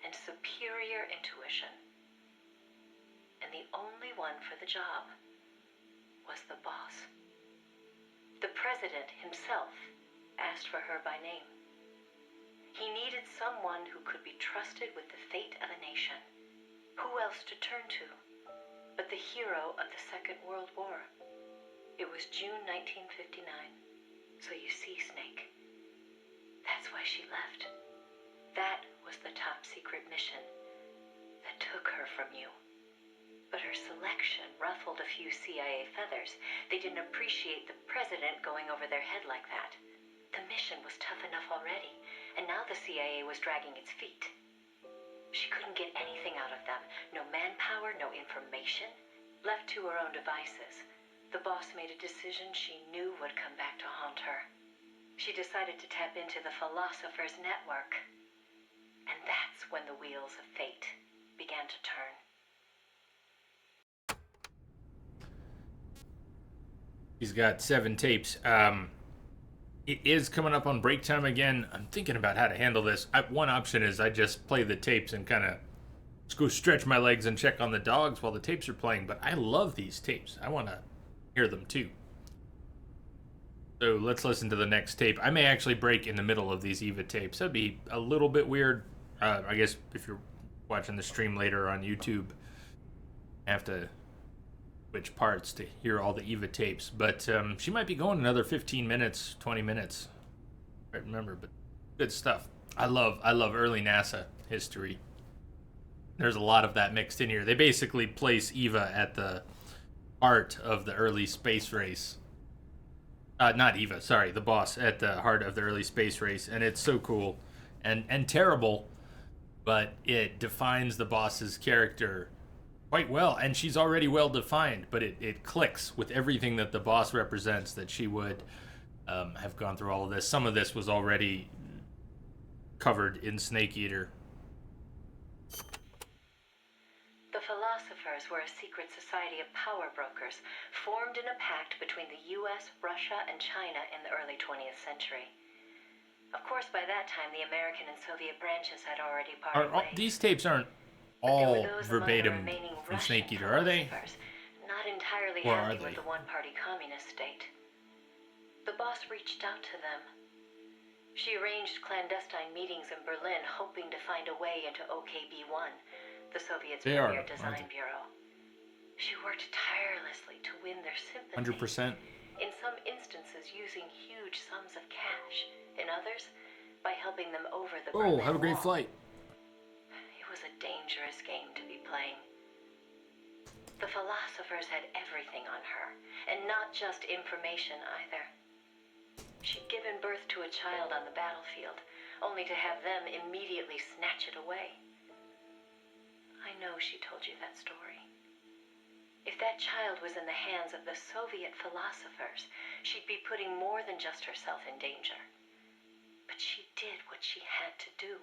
and superior intuition. And the only one for the job was the boss. The president himself asked for her by name. He needed someone who could be trusted with the fate of a nation. Who else to turn to but the hero of the Second World War? It was June 1959. So you see, Snake, that's why she left. That was the top secret mission that took her from you. But her selection ruffled a few CIA feathers. They didn't appreciate the president going over their head like that. The mission was tough enough already, and now the CIA was dragging its feet. She couldn't get anything out of them. No manpower, no information. Left to her own devices, the boss made a decision she knew would come back to haunt her. She decided to tap into the Philosopher's Network. And that's when the wheels of fate began to turn. He's got 7 tapes. It is coming up on break time again. I'm thinking about how to handle this. One option is I just play the tapes and kind of just go stretch my legs and check on the dogs while the tapes are playing. But I love these tapes. I want to hear them too. So let's listen to the next tape. I may actually break in the middle of these Eva tapes. That'd be a little bit weird. I guess if you're watching the stream later on YouTube, I have to switch parts to hear all the Eva tapes. But she might be going another 15 minutes, 20 minutes. I don't remember, but good stuff. I love early NASA history. There's a lot of that mixed in here. They basically place Eva at the heart of the early space race. Not Eva, sorry, the boss at the heart of the early space race. And it's so cool and terrible, but it defines the boss's character quite well. And she's already well defined, but it clicks with everything that the boss represents, that she would have gone through all of this. Some of this was already covered in Snake Eater. The Philosophers were a secret society of power brokers formed in a pact between the US, Russia, and China in the early 20th century. Of course, by that time, the American and Soviet branches had already parted ways. These tapes aren't all verbatim from Snake Eater, are they? Not entirely happy with the one-party communist state. The boss reached out to them. She arranged clandestine meetings in Berlin, hoping to find a way into OKB-1, the Soviets' premier design bureau. She worked tirelessly to win their sympathy. 100%. In some instances, using huge sums of cash. In others, by helping them over the Berlin have a great Wall. flight. It was a dangerous game to be playing. The philosophers had everything on her, and not just information either. She'd given birth to a child on the battlefield, only to have them immediately snatch it away. I know she told you that story. If that child was in the hands of the Soviet philosophers, she'd be putting more than just herself in danger. But she did what she had to do.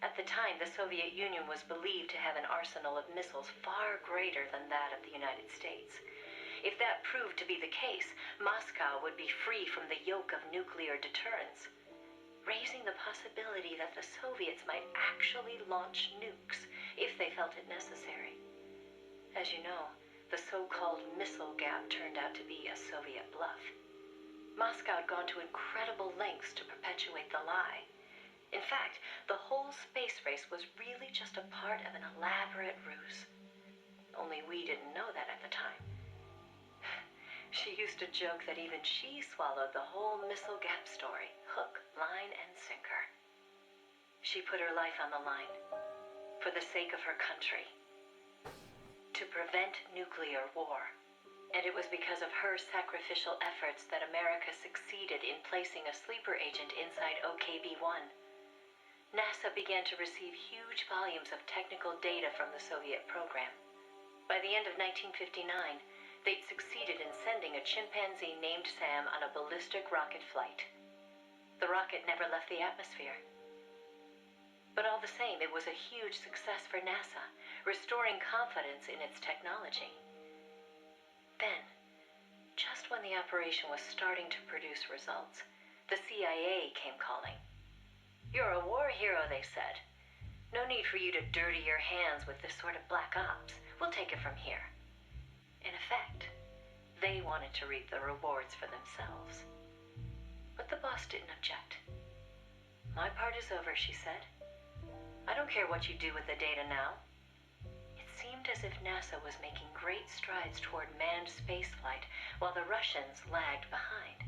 At the time, the Soviet Union was believed to have an arsenal of missiles far greater than that of the United States. If that proved to be the case, Moscow would be free from the yoke of nuclear deterrence, raising the possibility that the Soviets might actually launch nukes if they felt it necessary. As you know, the so-called missile gap turned out to be a Soviet bluff. Moscow had gone to incredible lengths to perpetuate the lie. In fact, the whole space race was really just a part of an elaborate ruse. Only we didn't know that at the time. She used to joke that even she swallowed the whole missile gap story, hook, line, and sinker. She put her life on the line, for the sake of her country, to prevent nuclear war. And it was because of her sacrificial efforts that America succeeded in placing a sleeper agent inside OKB-1. NASA began to receive huge volumes of technical data from the Soviet program. By the end of 1959, they'd succeeded in sending a chimpanzee named Sam on a ballistic rocket flight. The rocket never left the atmosphere. But all the same, it was a huge success for NASA, restoring confidence in its technology. Then, just when the operation was starting to produce results, the CIA came calling. "You're a war hero," they said. "No need for you to dirty your hands with this sort of black ops. We'll take it from here." In effect, they wanted to reap the rewards for themselves. But the boss didn't object. "My part is over," she said. "I don't care what you do with the data now." It seemed as if NASA was making great strides toward manned spaceflight, while the Russians lagged behind.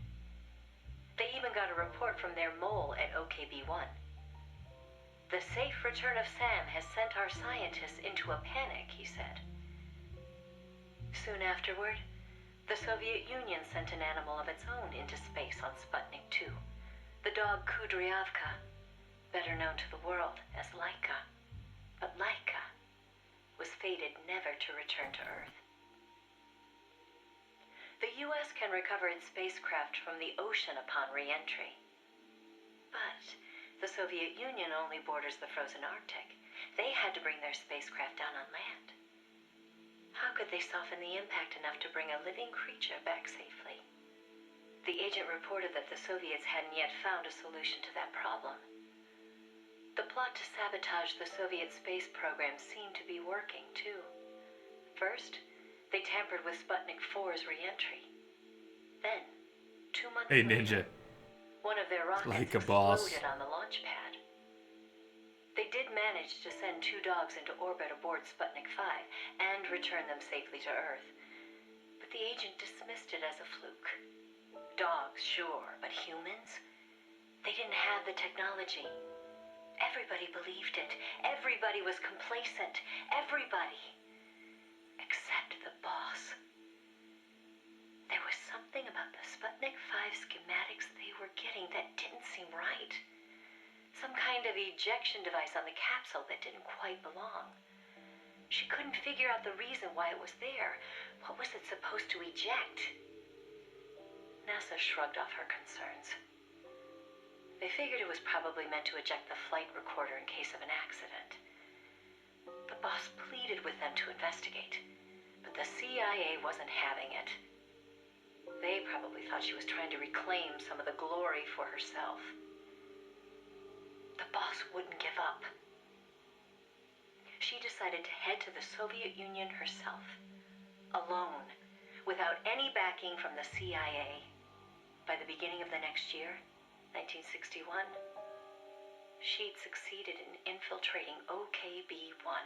They even got a report from their mole at OKB-1. "The safe return of Sam has sent our scientists into a panic," he said. Soon afterward, the Soviet Union sent an animal of its own into space on Sputnik 2, the dog Kudryavka, better known to the world as Laika. But Laika was fated never to return to Earth. The U.S. can recover its spacecraft from the ocean upon re-entry. But the Soviet Union only borders the frozen Arctic. They had to bring their spacecraft down on land. How could they soften the impact enough to bring a living creature back safely? The agent reported that the Soviets hadn't yet found a solution to that problem. The plot to sabotage the Soviet space program seemed to be working, too. First, they tampered with Sputnik 4's re-entry. Then, 2 months Hey, later, Ninja. one of their rockets Like a boss. exploded on the launch pad. They did manage to send 2 dogs into orbit aboard Sputnik 5 and return them safely to Earth. But the agent dismissed it as a fluke. Dogs, sure, but humans? They didn't have the technology. Everybody believed it. Everybody was complacent. Everybody. Except the boss. There was something about the Sputnik 5 schematics they were getting that didn't seem right. Some kind of ejection device on the capsule that didn't quite belong. She couldn't figure out the reason why it was there. What was it supposed to eject? NASA shrugged off her concerns. They figured it was probably meant to eject the flight recorder in case of an accident. The boss pleaded with them to investigate, but the CIA wasn't having it. They probably thought she was trying to reclaim some of the glory for herself. The boss wouldn't give up. She decided to head to the Soviet Union herself, alone, without any backing from the CIA. By the beginning of the next year, 1961. She'd succeeded in infiltrating OKB-1.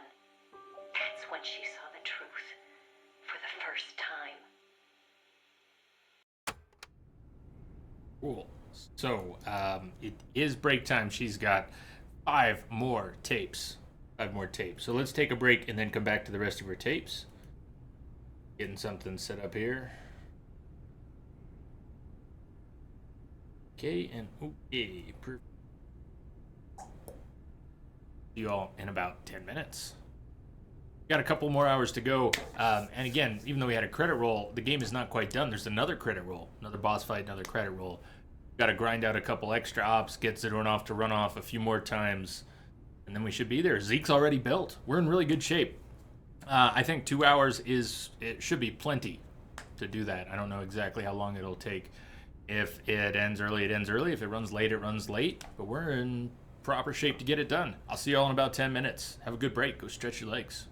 That's when she saw the truth for the first time. Cool. So, it is break time. She's got 5 more tapes. 5 more tapes. So let's take a break and then come back to the rest of her tapes. Getting something set up here. Okay, and okay. Perfect. See you all in about 10 minutes. Got a couple more hours to go. And again, even though we had a credit roll, the game is not quite done. There's another credit roll. Another boss fight, another credit roll. Got to grind out a couple extra ops, get Zidornov to run off a few more times, and then we should be there. Zeke's already built. We're in really good shape. I think 2 hours it should be plenty to do that. I don't know exactly how long it'll take. If it ends early, it ends early. If it runs late, it runs late. But we're in proper shape to get it done. I'll see you all in about 10 minutes. Have a good break. Go stretch your legs.